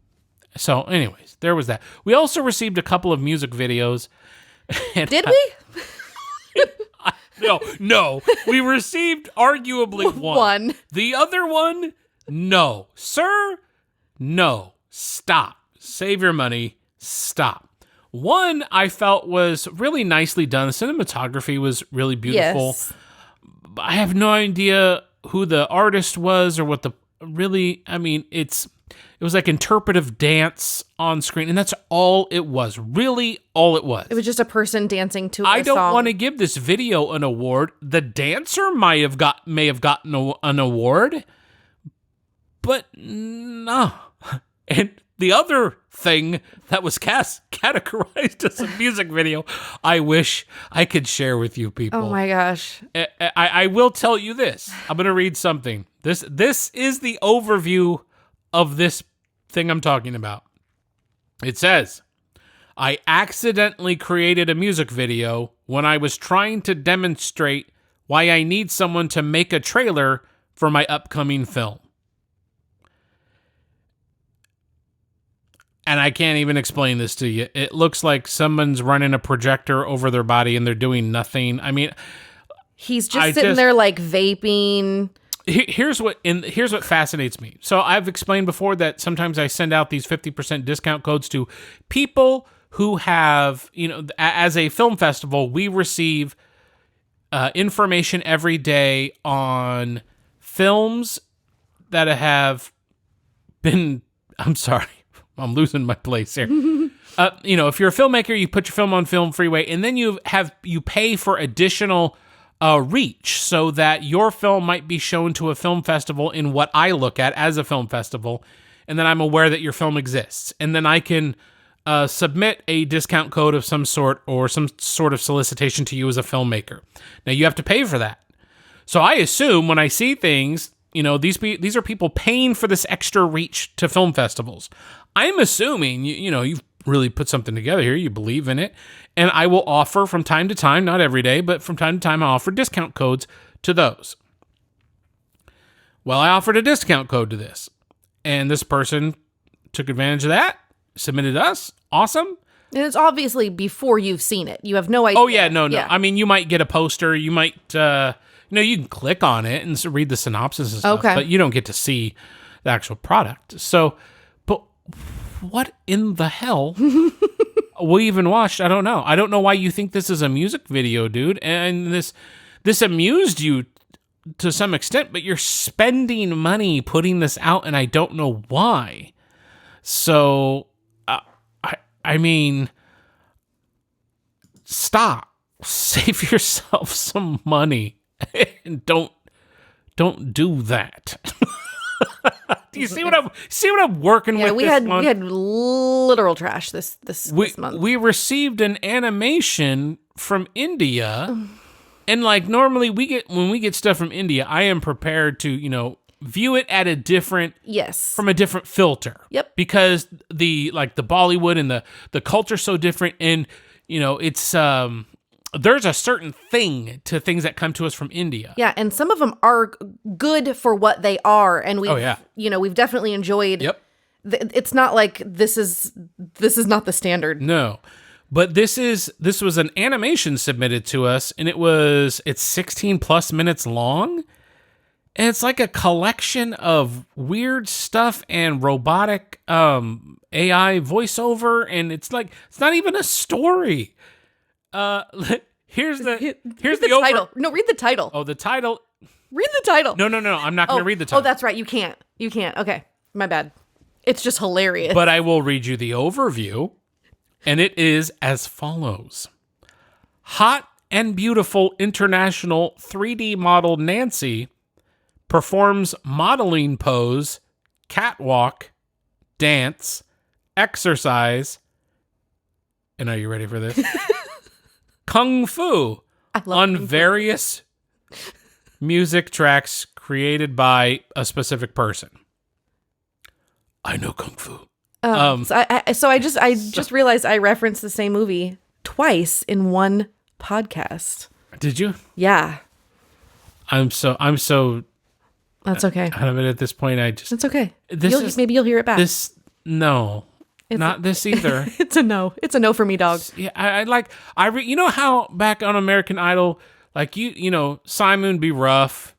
So anyways, there was that. We also received a couple of music videos. Did we? No. We received arguably one. The other one, no. Sir, no. Stop. Save your money. Stop. One I felt was really nicely done. The cinematography was really beautiful. Yes. I have no idea who the artist was or what it was like interpretive dance on screen, and that's all it was. Really, all it was. It was just a person dancing to a song. I don't want to give this video an award. The dancer may have gotten an award, but no. And the other thing that was categorized as a music video, I wish I could share with you people. Oh my gosh. I will tell you this. I'm going to read something. This is the overview of this thing I'm talking about. It says, I accidentally created a music video when I was trying to demonstrate why I need someone to make a trailer for my upcoming film. And I can't even explain this to you. It looks like someone's running a projector over their body and they're doing nothing. I mean, he's just sitting there like vaping. Here's what fascinates me. So I've explained before that sometimes I send out these 50% discount codes to people who have, as a film festival, we receive information every day on films that have been, I'm sorry, I'm losing my place here. If you're a filmmaker, you put your film on Film Freeway, and then you pay for additional reach so that your film might be shown to a film festival in what I look at as a film festival, and then I'm aware that your film exists, and then I can submit a discount code of some sort or some sort of solicitation to you as a filmmaker. Now you have to pay for that. So I assume when I see things, these are people paying for this extra reach to film festivals. I'm assuming, you've really put something together here. You believe in it. And I will offer from time to time, not every day, but from time to time, I offer discount codes to those. Well, I offered a discount code to this. And this person took advantage of that, submitted us. Awesome. And it's obviously before you've seen it. You have no idea. Oh, yeah, no. I mean, you might get a poster. You might, you can click on it and read the synopsis and stuff. Okay. But you don't get to see the actual product. So, but what in the hell we even watched? I don't know. I don't know why you think this is a music video, dude. And this amused you to some extent, but you're spending money putting this out, and I don't know why. So, I mean, stop. Save yourself some money, and don't do that. Do you see what I'm working with? We had literal trash this month. We received an animation from India, and like normally when we get stuff from India, I am prepared to view it at from a different filter. Yep. Because the Bollywood and the culture's so different, and it's there's a certain thing to things that come to us from India. Yeah, and some of them are good for what they are, and we've definitely enjoyed. Yep. It's not like this is not the standard. No. But this was an animation submitted to us, and it's 16 plus minutes long. And it's like a collection of weird stuff and robotic AI voiceover, and it's not even a story. Here's the title. No, read the title. Oh, the title. Read the title. No. I'm not going to read the title. Oh, that's right. You can't. Okay, my bad. It's just hilarious. But I will read you the overview, and it is as follows: Hot and beautiful international 3D model Nancy performs modeling pose, catwalk, dance, exercise, and are you ready for this? Kung Fu on various music tracks created by a specific person. I know Kung Fu. So I just realized I referenced the same movie twice in one podcast. Did you? Yeah. I'm so. That's okay. Out of it at this point. It's okay. Maybe you'll hear it back. No. Not this either. It's a no. It's a no for me, dog. Yeah, you know how back on American Idol, Like Simon would be rough,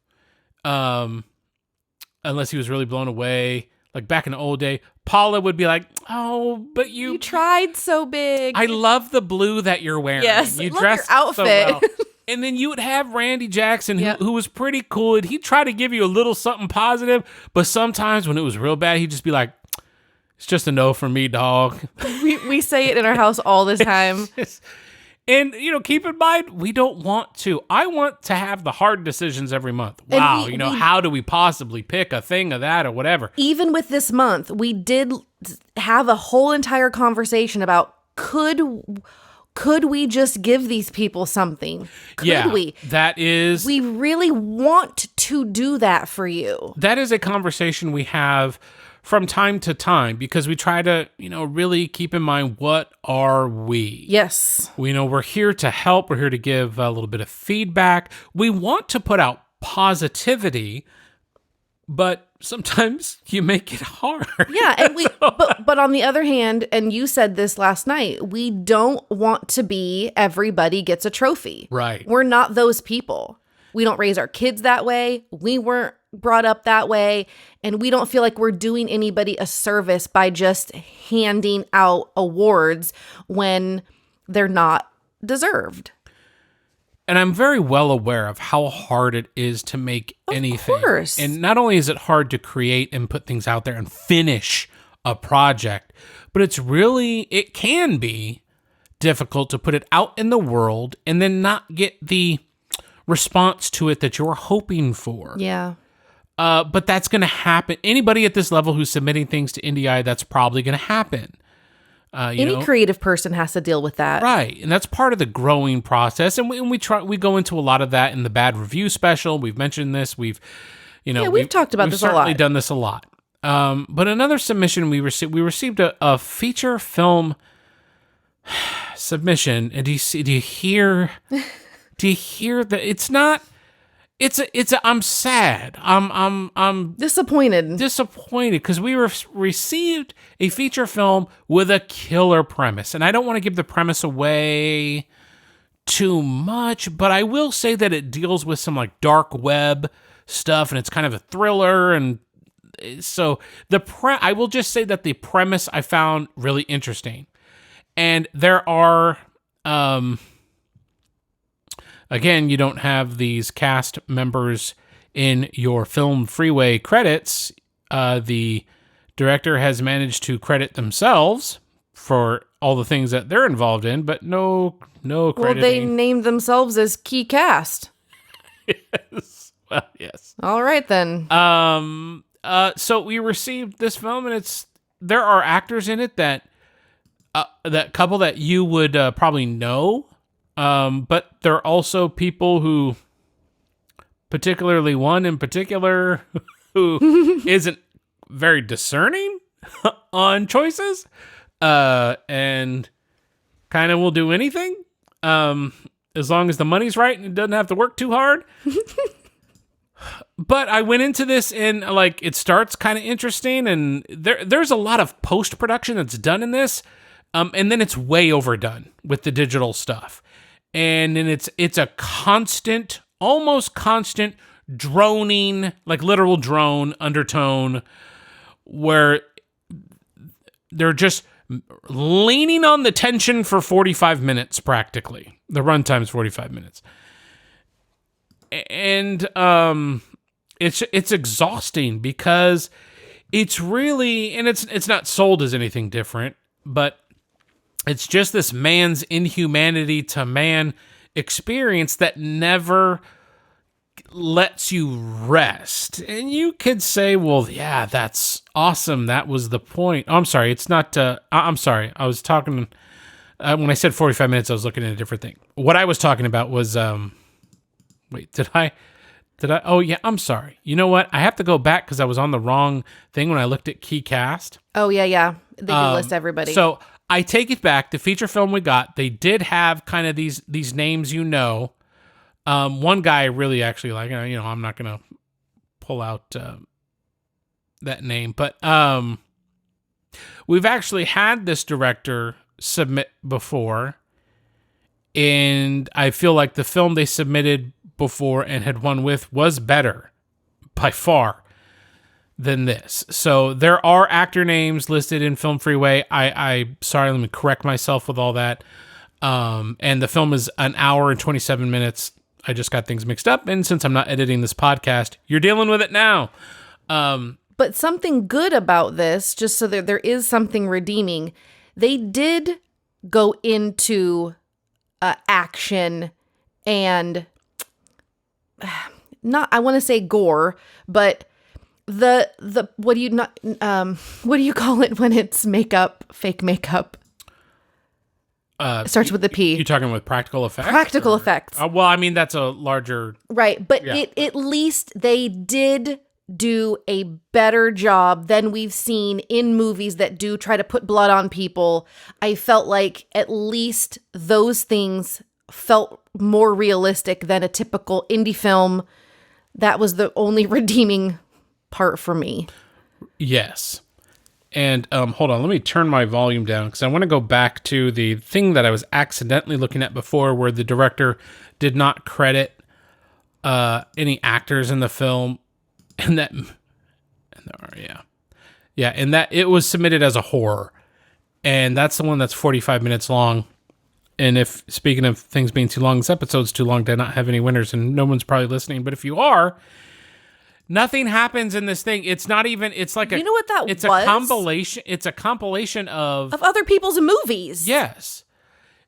unless he was really blown away. Like back in the old day, Paula would be like, "Oh, but you tried so big. I love the blue that you're wearing. Yes, you love dressed your outfit." So well." And then you would have Randy Jackson, who was pretty cool. And he'd try to give you a little something positive, but sometimes when it was real bad, he'd just be like, "It's just a no from me, dog." We say it in our house all the time. And, keep in mind, we don't want to. I want to have the hard decisions every month. Wow, how do we possibly pick a thing of that or whatever? Even with this month, we did have a whole entire conversation about could we just give these people something? Could we? We really want to do that for you. That is a conversation we have from time to time because we try to, really keep in mind, what are we? Yes. We're here to help. We're here to give a little bit of feedback. We want to put out positivity, but sometimes you make it hard. Yeah, and but on the other hand, and you said this last night, we don't want to be everybody gets a trophy. Right. We're not those people. We don't raise our kids that way. We weren't brought up that way, and we don't feel like we're doing anybody a service by just handing out awards when they're not deserved. And I'm very well aware of how hard it is to make anything. Of course. And not only is it hard to create and put things out there and finish a project, but it can be difficult to put it out in the world and then not get the response to it that you're hoping for. Yeah. But that's going to happen. Anybody at this level who's submitting things to IndieEye, that's probably going to happen. Any creative person has to deal with that. Right. And that's part of the growing process. And we go into a lot of that in the bad review special. We've mentioned this. We've talked about this a lot. We've certainly done this a lot. But another submission we received a feature film submission. And do you hear that? It's not. I'm sad. I'm disappointed because we received a feature film with a killer premise, and I don't want to give the premise away too much, but I will say that it deals with some like dark web stuff, and it's kind of a thriller, and so I will just say that the premise I found really interesting, and there are Again, you don't have these cast members in your film freeway credits. The director has managed to credit themselves for all the things that they're involved in, but no crediting. Well, they named themselves as key cast. Yes. Well, yes. All right, then. So we received this film, and there are actors in it that couple that you would probably know. But there are also people who, particularly one in particular, who isn't very discerning on choices, and kind of will do anything, as long as the money's right and it doesn't have to work too hard. But I went into this and it starts kind of interesting, and there's a lot of post-production that's done in this, and then it's way overdone with the digital stuff. And then it's a constant, almost constant droning, like literal drone undertone, where they're just leaning on the tension for 45 minutes practically. The runtime's 45 minutes. And it's exhausting because it's really, and it's not sold as anything different, but it's just this man's inhumanity to man experience that never lets you rest. And you could say, well, yeah, that's awesome. That was the point. Oh, I'm sorry. It's not, I'm sorry. I was talking, when I said 45 minutes, I was looking at a different thing. What I was talking about was, wait, did I? Oh, yeah, I'm sorry. You know what? I have to go back because I was on the wrong thing when I looked at key cast. Oh, yeah. They do list everybody. So I take it back. The feature film we got, they did have kind of these names, one guy I really actually like, I'm not going to pull out that name, but we've actually had this director submit before, And I feel like the film they submitted before and had won with was better by far than this. So there are actor names listed in Film Freeway. Sorry, let me correct myself with all that. And the film is an hour and 27 minutes. I just got things mixed up. And since I'm not editing this podcast, you're dealing with it now. But something good about this, just so that there is something redeeming, they did go into action and not, I want to say gore, but the what do you call it when it's makeup, fake makeup? It starts with the P. You're talking with practical effects? Practical effects. Well, I mean, that's a larger... Right, but at least they did do a better job than we've seen in movies that do try to put blood on people. I felt like at least those things felt more realistic than a typical indie film. That was the only redeeming part for me. Yes. And hold on, let me turn my volume down because I want to go back to the thing that I was accidentally looking at before where the director did not credit any actors in the film. And that it was submitted as a horror. And that's the one that's 45 minutes long. And if, speaking of things being too long, this episode's too long to not have any winners, and no one's probably listening. But if you are, nothing happens in this thing. It's not even, it's like you know what that it's was? It's a compilation of other people's movies. Yes.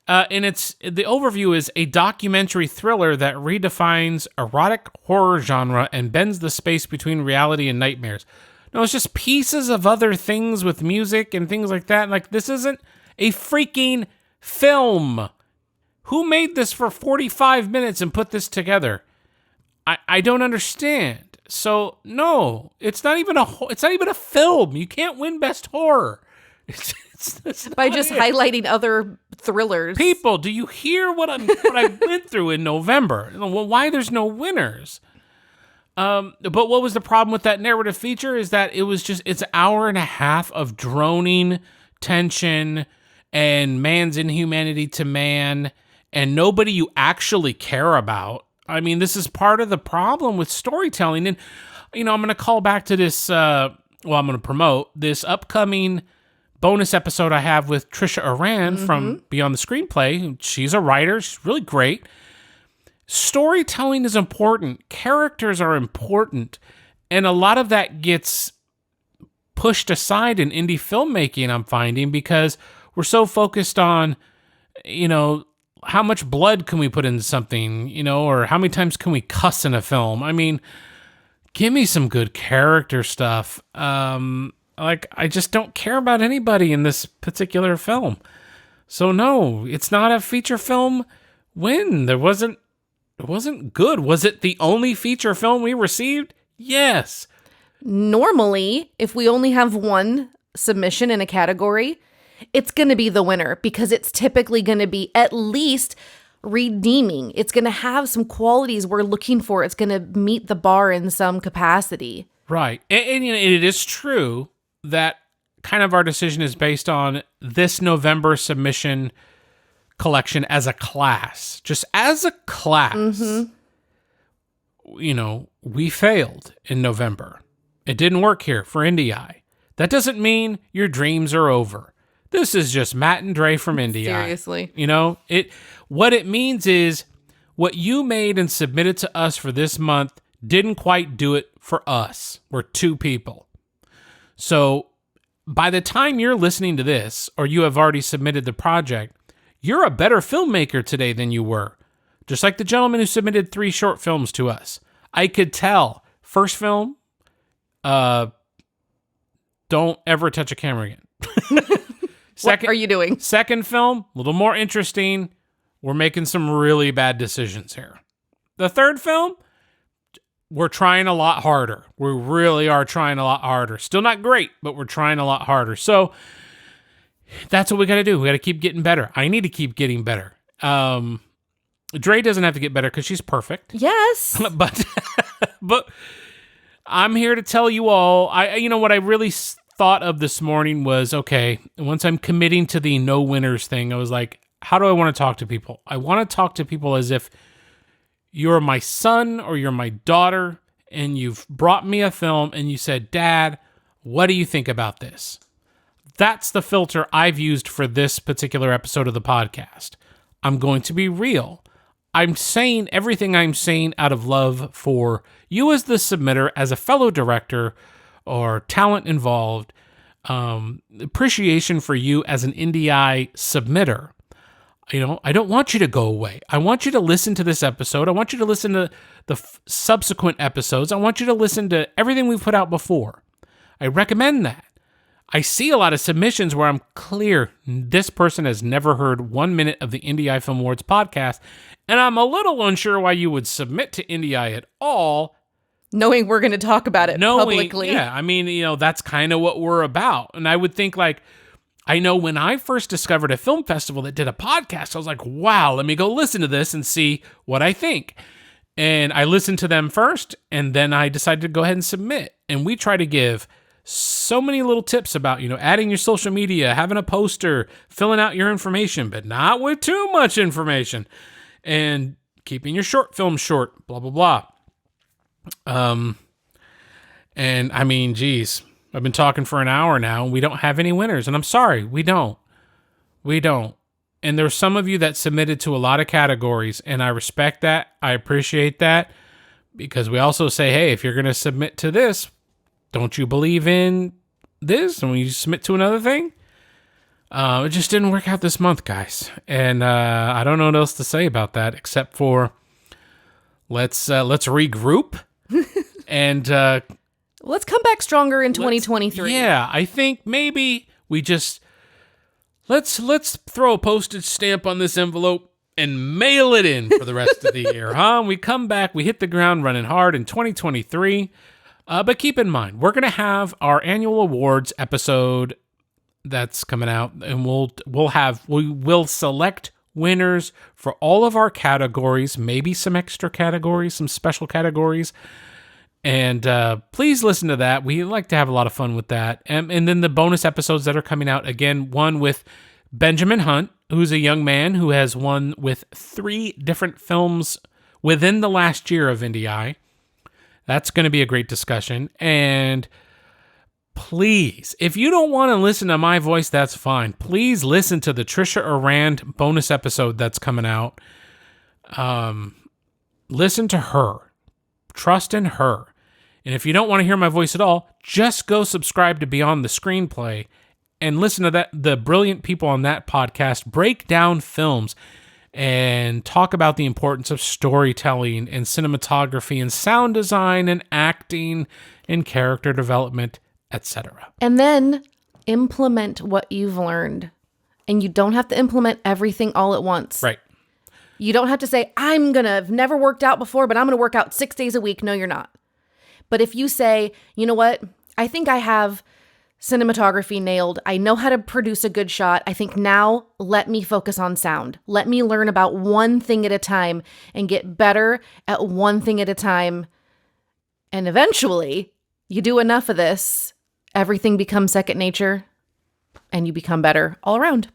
And the overview is a documentary thriller that redefines erotic horror genre and bends the space between reality and nightmares. No, it's just pieces of other things with music and things like that. Like, this isn't a freaking film. Who made this for 45 minutes and put this together? I don't understand. So no, it's not even a film. You can't win best horror. It's by just highlighting other thrillers. People, do you hear what I went through in November? Well, why there's no winners? But what was the problem with that narrative feature is that it's an hour and a half of droning tension and man's inhumanity to man and nobody you actually care about. I mean, this is part of the problem with storytelling. And, I'm going to call back to this, I'm going to promote this upcoming bonus episode I have with Trisha Aran from Beyond the Screenplay. She's a writer. She's really great. Storytelling is important. Characters are important. And a lot of that gets pushed aside in indie filmmaking, I'm finding, because we're so focused on, how much blood can we put into something, or how many times can we cuss in a film? I mean, give me some good character stuff. I just don't care about anybody in this particular film. So no, it's not a feature film win. It wasn't good. Was it the only feature film we received? Yes. Normally, if we only have one submission in a category, it's going to be the winner because it's typically going to be at least redeeming. It's going to have some qualities we're looking for. It's going to meet the bar in some capacity. Right. And it is true that kind of our decision is based on this November submission collection as a class. Just as a class, we failed in November. It didn't work here for IndieEye. That doesn't mean your dreams are over. This is just Matt and Dre from IndieEye. Seriously. What it means is what you made and submitted to us for this month didn't quite do it for us. We're two people. So by the time you're listening to this, or you have already submitted the project, you're a better filmmaker today than you were. Just like the gentleman who submitted 3 short films to us. I could tell. First film, don't ever touch a camera again. What are you doing? Second film, a little more interesting. We're making some really bad decisions here. The third film, we're trying a lot harder. We really are trying a lot harder. Still not great, but we're trying a lot harder. So that's what we got to do. We got to keep getting better. I need to keep getting better. Dre doesn't have to get better because she's perfect. Yes. but I'm here to tell you all, what I really thought of this morning was, okay, once I'm committing to the no winners thing, I was like, how do I want to talk to people? I want to talk to people as if you're my son or you're my daughter, and you've brought me a film and you said, Dad, what do you think about this? That's the filter I've used for this particular episode of the podcast. I'm going to be real. I'm saying everything I'm saying out of love for you as the submitter, as a fellow director or talent involved, appreciation for you as an IndieEye submitter. I don't want you to go away. I want you to listen to this episode. I want you to listen to the subsequent episodes. I want you to listen to everything we've put out before. I recommend that. I see a lot of submissions where I'm clear this person has never heard 1 minute of the IndieEye Film Awards podcast, and I'm a little unsure why you would submit to IndieEye at all. Knowing we're going to talk about it publicly. Yeah, I mean, that's kind of what we're about. And I would think, like, I know when I first discovered a film festival that did a podcast, I was like, wow, let me go listen to this and see what I think. And I listened to them first, and then I decided to go ahead and submit. And we try to give so many little tips about, adding your social media, having a poster, filling out your information, but not with too much information, and keeping your short film short, blah, blah, blah. And I mean, geez, I've been talking for an hour now, and we don't have any winners, and I'm sorry, we don't. And there's some of you that submitted to a lot of categories, and I respect that. I appreciate that, because we also say, hey, if you're going to submit to this, don't you believe in this? And when you submit to another thing, it just didn't work out this month, guys. And I don't know what else to say about that, except for let's regroup and let's come back stronger in 2023. Yeah, I think maybe we just let's throw a postage stamp on this envelope and mail it in for the rest of the year, huh? We come back, we hit the ground running hard in 2023. But keep in mind, we're going to have our annual awards episode that's coming out, and we will select winners for all of our categories, maybe some extra categories, some special categories. And please listen to that. We like to have a lot of fun with that. And then the bonus episodes that are coming out, again, one with Benjamin Hunt, who's a young man who has won with 3 different films within the last year of IndieEye. That's going to be a great discussion. And please, if you don't want to listen to my voice, that's fine. Please listen to the Trisha Arand bonus episode that's coming out. Listen to her. Trust in her. And if you don't want to hear my voice at all, just go subscribe to Beyond the Screenplay and listen to the brilliant people on that podcast break down films and talk about the importance of storytelling and cinematography and sound design and acting and character development, etc. And then implement what you've learned. And you don't have to implement everything all at once. Right. You don't have to say, I've never worked out before, but I'm going to work out 6 days a week. No, you're not. But if you say, you know what, I think I have cinematography nailed. I know how to produce a good shot. I think now let me focus on sound. Let me learn about one thing at a time and get better at one thing at a time. And eventually, you do enough of this, everything becomes second nature and you become better all around.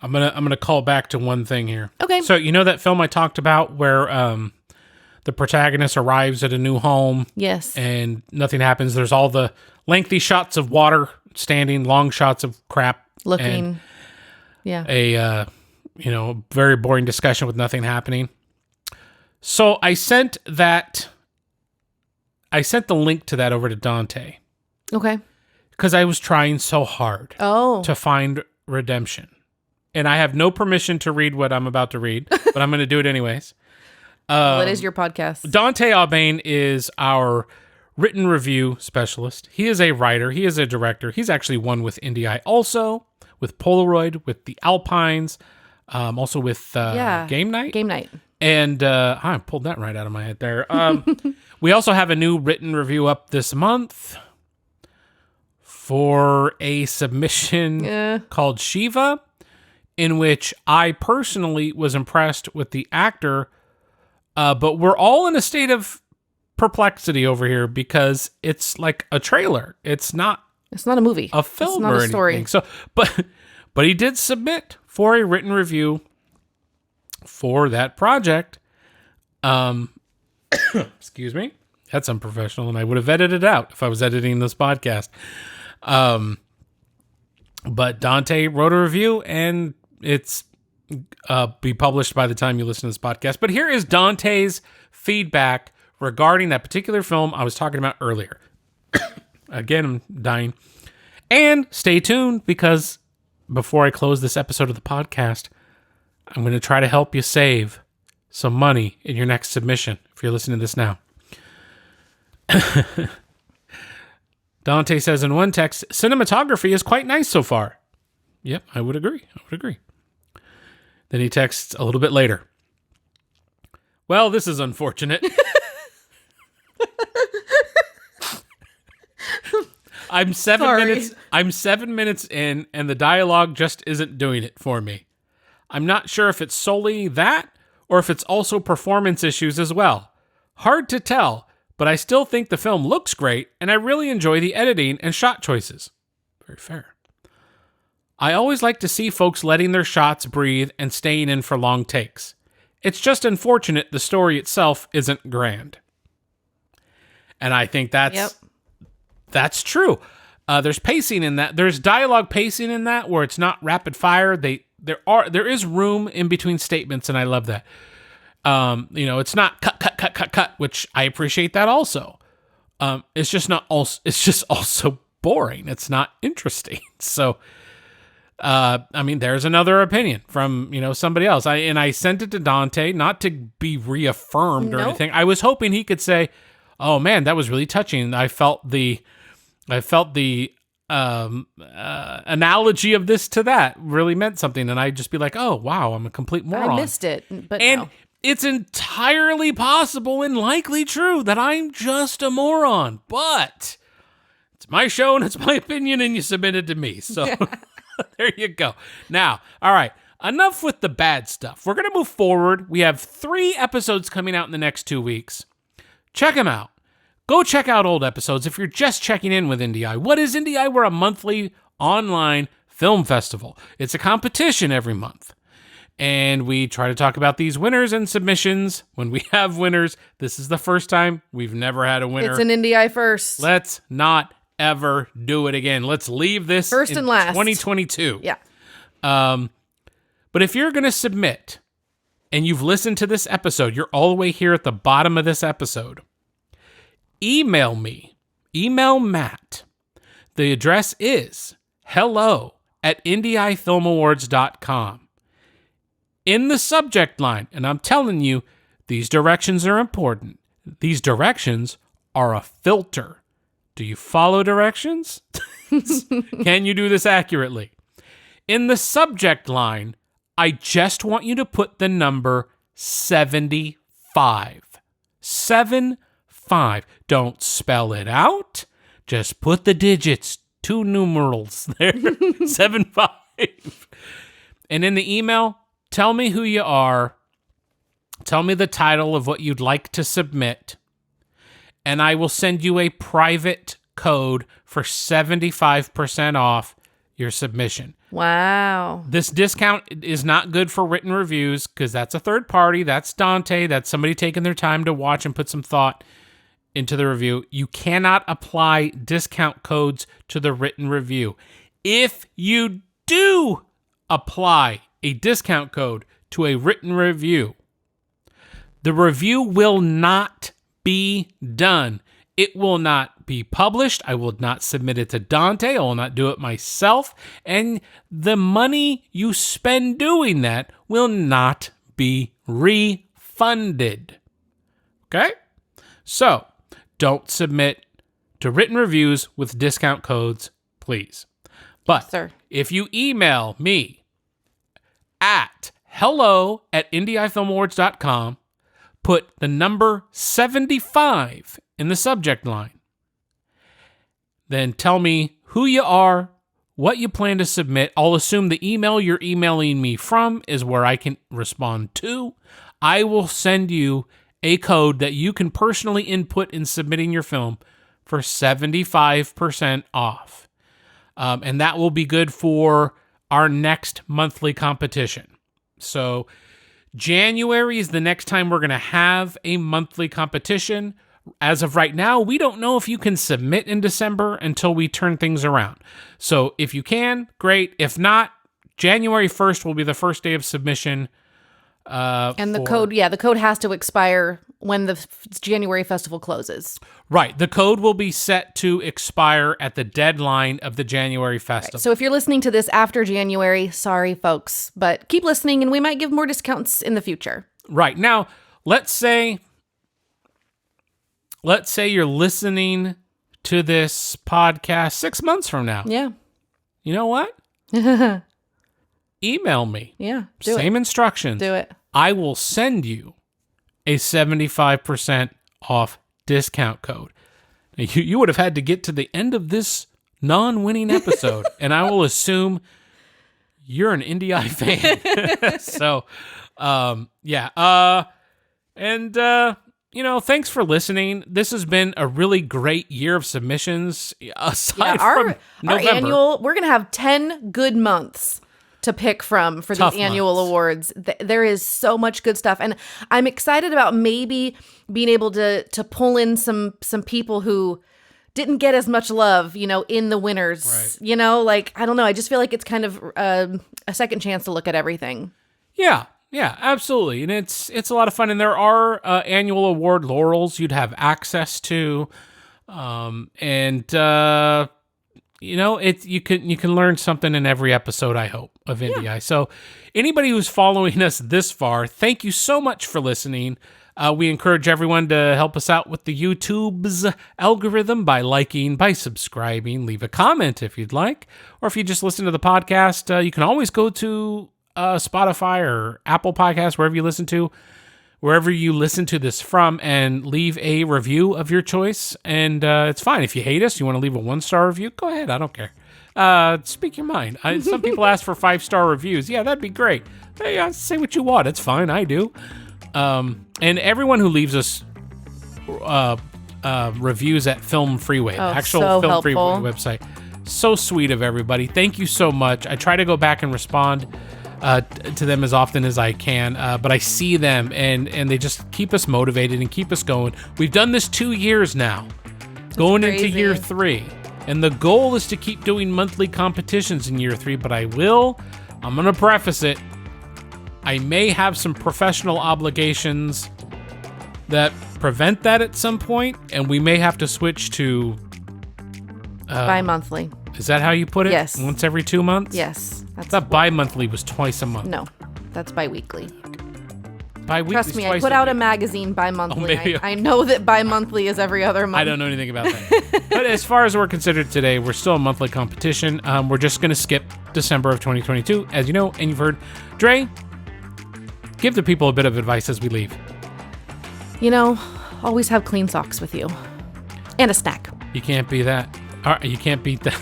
I'm gonna call back to one thing here. Okay. So you know that film I talked about where the protagonist arrives at a new home. Yes. And nothing happens. There's all the lengthy shots of water standing, long shots of crap. Looking. Yeah. A very boring discussion with nothing happening. So I sent the link to that over to Dante. Okay. Because I was trying so hard to find redemption. And I have no permission to read what I'm about to read, but I'm going to do it anyways. Well, it is your podcast. Dante Albane is our written review specialist. He is a writer. He is a director. He's actually won with IndieEye also, with Polaroid, with the Alpines, also with Game Night. Game Night. And I pulled that right out of my head there. We also have a new written review up this month for a submission called Shiva, in which I personally was impressed with the actor. But we're all in a state of perplexity over here because it's like a trailer. It's not a movie. A film it's not or a story. anything. So, But he did submit for a written review for that project. Excuse me. That's unprofessional, and I would have edited it out if I was editing this podcast. But Dante wrote a review, and it's be published by the time you listen to this podcast. But here is Dante's feedback regarding that particular film I was talking about earlier. Again, I'm dying. And stay tuned, because before I close this episode of the podcast, I'm going to try to help you save some money in your next submission, if you're listening to this now. Dante says in one text, cinematography is quite nice so far. Yep, I would agree. Then he texts a little bit later. Well, this is unfortunate. I'm 7 minutes in, and the dialogue just isn't doing it for me. I'm not sure if it's solely that, or if it's also performance issues as well. Hard to tell, but I still think the film looks great, and I really enjoy the editing and shot choices. Very fair. I always like to see folks letting their shots breathe and staying in for long takes. It's just unfortunate the story itself isn't grand. And I think that's true. There's pacing in that. There's dialogue pacing in that where it's not rapid fire. There is room in between statements, and I love that. It's not cut, which I appreciate that also. It's just also boring. It's not interesting. So, there's another opinion from, somebody else. I sent it to Dante, not to be reaffirmed or anything. I was hoping he could say, "Oh man, that was really touching. I felt the analogy of this to that really meant something," and I'd just be like, "Oh wow, I'm a complete moron. I missed it." But no. It's entirely possible and likely true that I'm just a moron, but it's my show and it's my opinion, and you submitted to me, so there you go. Now, all right, enough with the bad stuff. We're gonna move forward. We have 3 episodes coming out in the next 2 weeks. Check them out. Go check out old episodes if you're just checking in with IndieEye. What is IndieEye? We're a monthly online film festival. It's a competition every month. And we try to talk about these winners and submissions. When we have winners, this is the first time. We've never had a winner. It's an IndieEye first. Let's not ever do it again. Let's leave this first and last. 2022. Yeah. But if you're going to submit and you've listened to this episode, you're all the way here at the bottom of this episode, email me. Email Matt. The address is hello@IndieEyeFilmAwards.com. In the subject line, and I'm telling you, these directions are important. These directions are a filter. Do you follow directions? Can you do this accurately? In the subject line, I just want you to put the number 75. 75. Don't spell it out. Just put the digits, 2 numerals there. 75. And in the email, tell me who you are. Tell me the title of what you'd like to submit. And I will send you a private code for 75% off your submission. Wow. This discount is not good for written reviews because that's a third party. That's Dante. That's somebody taking their time to watch and put some thought into the review. You cannot apply discount codes to the written review. If you do apply a discount code to a written review, the review will not be done. It will not be published. I will not submit it to Dante. I will not do it myself. And the money you spend doing that will not be refunded. Okay? So, don't submit to written reviews with discount codes, please. But yes, sir. If you email me at hello@IndieEyeFilmAwards.com, put the number 75 in the subject line. Then tell me who you are, what you plan to submit. I'll assume the email you're emailing me from is where I can respond to. I will send you a code that you can personally input in submitting your film for 75% off. And that will be good for our next monthly competition. So January is the next time we're going to have a monthly competition. As of right now, we don't know if you can submit in December until we turn things around. So if you can, great. If not, January 1st will be the first day of submission. And the code has to expire when the January festival closes. Right. The code will be set to expire at the deadline of the January festival. Right. So if you're listening to this after January, sorry, folks, but keep listening and we might give more discounts in the future. Right. Now, let's say you're listening to this podcast 6 months from now. Yeah. You know what? Email me. Yeah. Same instructions. Do it. I will send you a 75% off discount code. Now, you would have had to get to the end of this non-winning episode, and I will assume you're an IndieEye fan. So, thanks for listening. This has been a really great year of submissions. Aside from November, our annual, we're going to have 10 good months to pick from for these annual awards. There is so much good stuff. And I'm excited about maybe being able to pull in some people who didn't get as much love, in the winners. Right. I don't know. I just feel like it's kind of a second chance to look at everything. Yeah. Yeah, absolutely. And it's a lot of fun. And there are annual award laurels you'd have access to. You can learn something in every episode, I hope, of IndieEye. Yeah. So anybody who's following us this far, thank you so much for listening. We encourage everyone to help us out with the YouTube's algorithm by liking, by subscribing, leave a comment if you'd like. Or if you just listen to the podcast, you can always go to Spotify or Apple Podcasts, wherever you listen to this from, and leave a review of your choice. And it's fine. If you hate us, you want to leave a 1-star review, go ahead. I don't care. Speak your mind. Some people ask for 5-star reviews. Yeah, that'd be great. Hey, say what you want. It's fine. I do. And everyone who leaves us reviews at Film Freeway, actual so Film helpful. Freeway website. So sweet of everybody. Thank you so much. I try to go back and respond to them as often as I can, but I see them and they just keep us motivated and keep us going. We've done this 2 years now, going into year 3, and the goal is to keep doing monthly competitions in year 3, but I'm going to preface it, I may have some professional obligations that prevent that at some point, and we may have to switch to bi-monthly. Is that how you put it? Yes. Once every 2 months? Yes. I thought bi-monthly was twice a month. No, that's bi-weekly. Bi-weekly. Trust me, I put out a magazine bi-monthly. I know that bi-monthly is every other month. I don't know anything about that. But as far as we're considered today, we're still a monthly competition. We're just going to skip December of 2022, as you know, and you've heard. Dre, give the people a bit of advice as we leave. Always have clean socks with you. And a snack. You can't beat that. You can't beat that.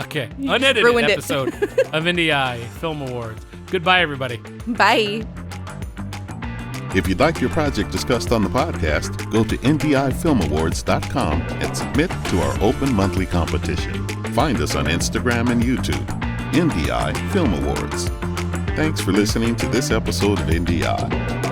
Okay. Unedited episode of IndieEye Film Awards. Goodbye, everybody. Bye. If you'd like your project discussed on the podcast, go to IndieEyeFilmAwards.com and submit to our open monthly competition. Find us on Instagram and YouTube. IndieEye Film Awards. Thanks for listening to this episode of IndieEye.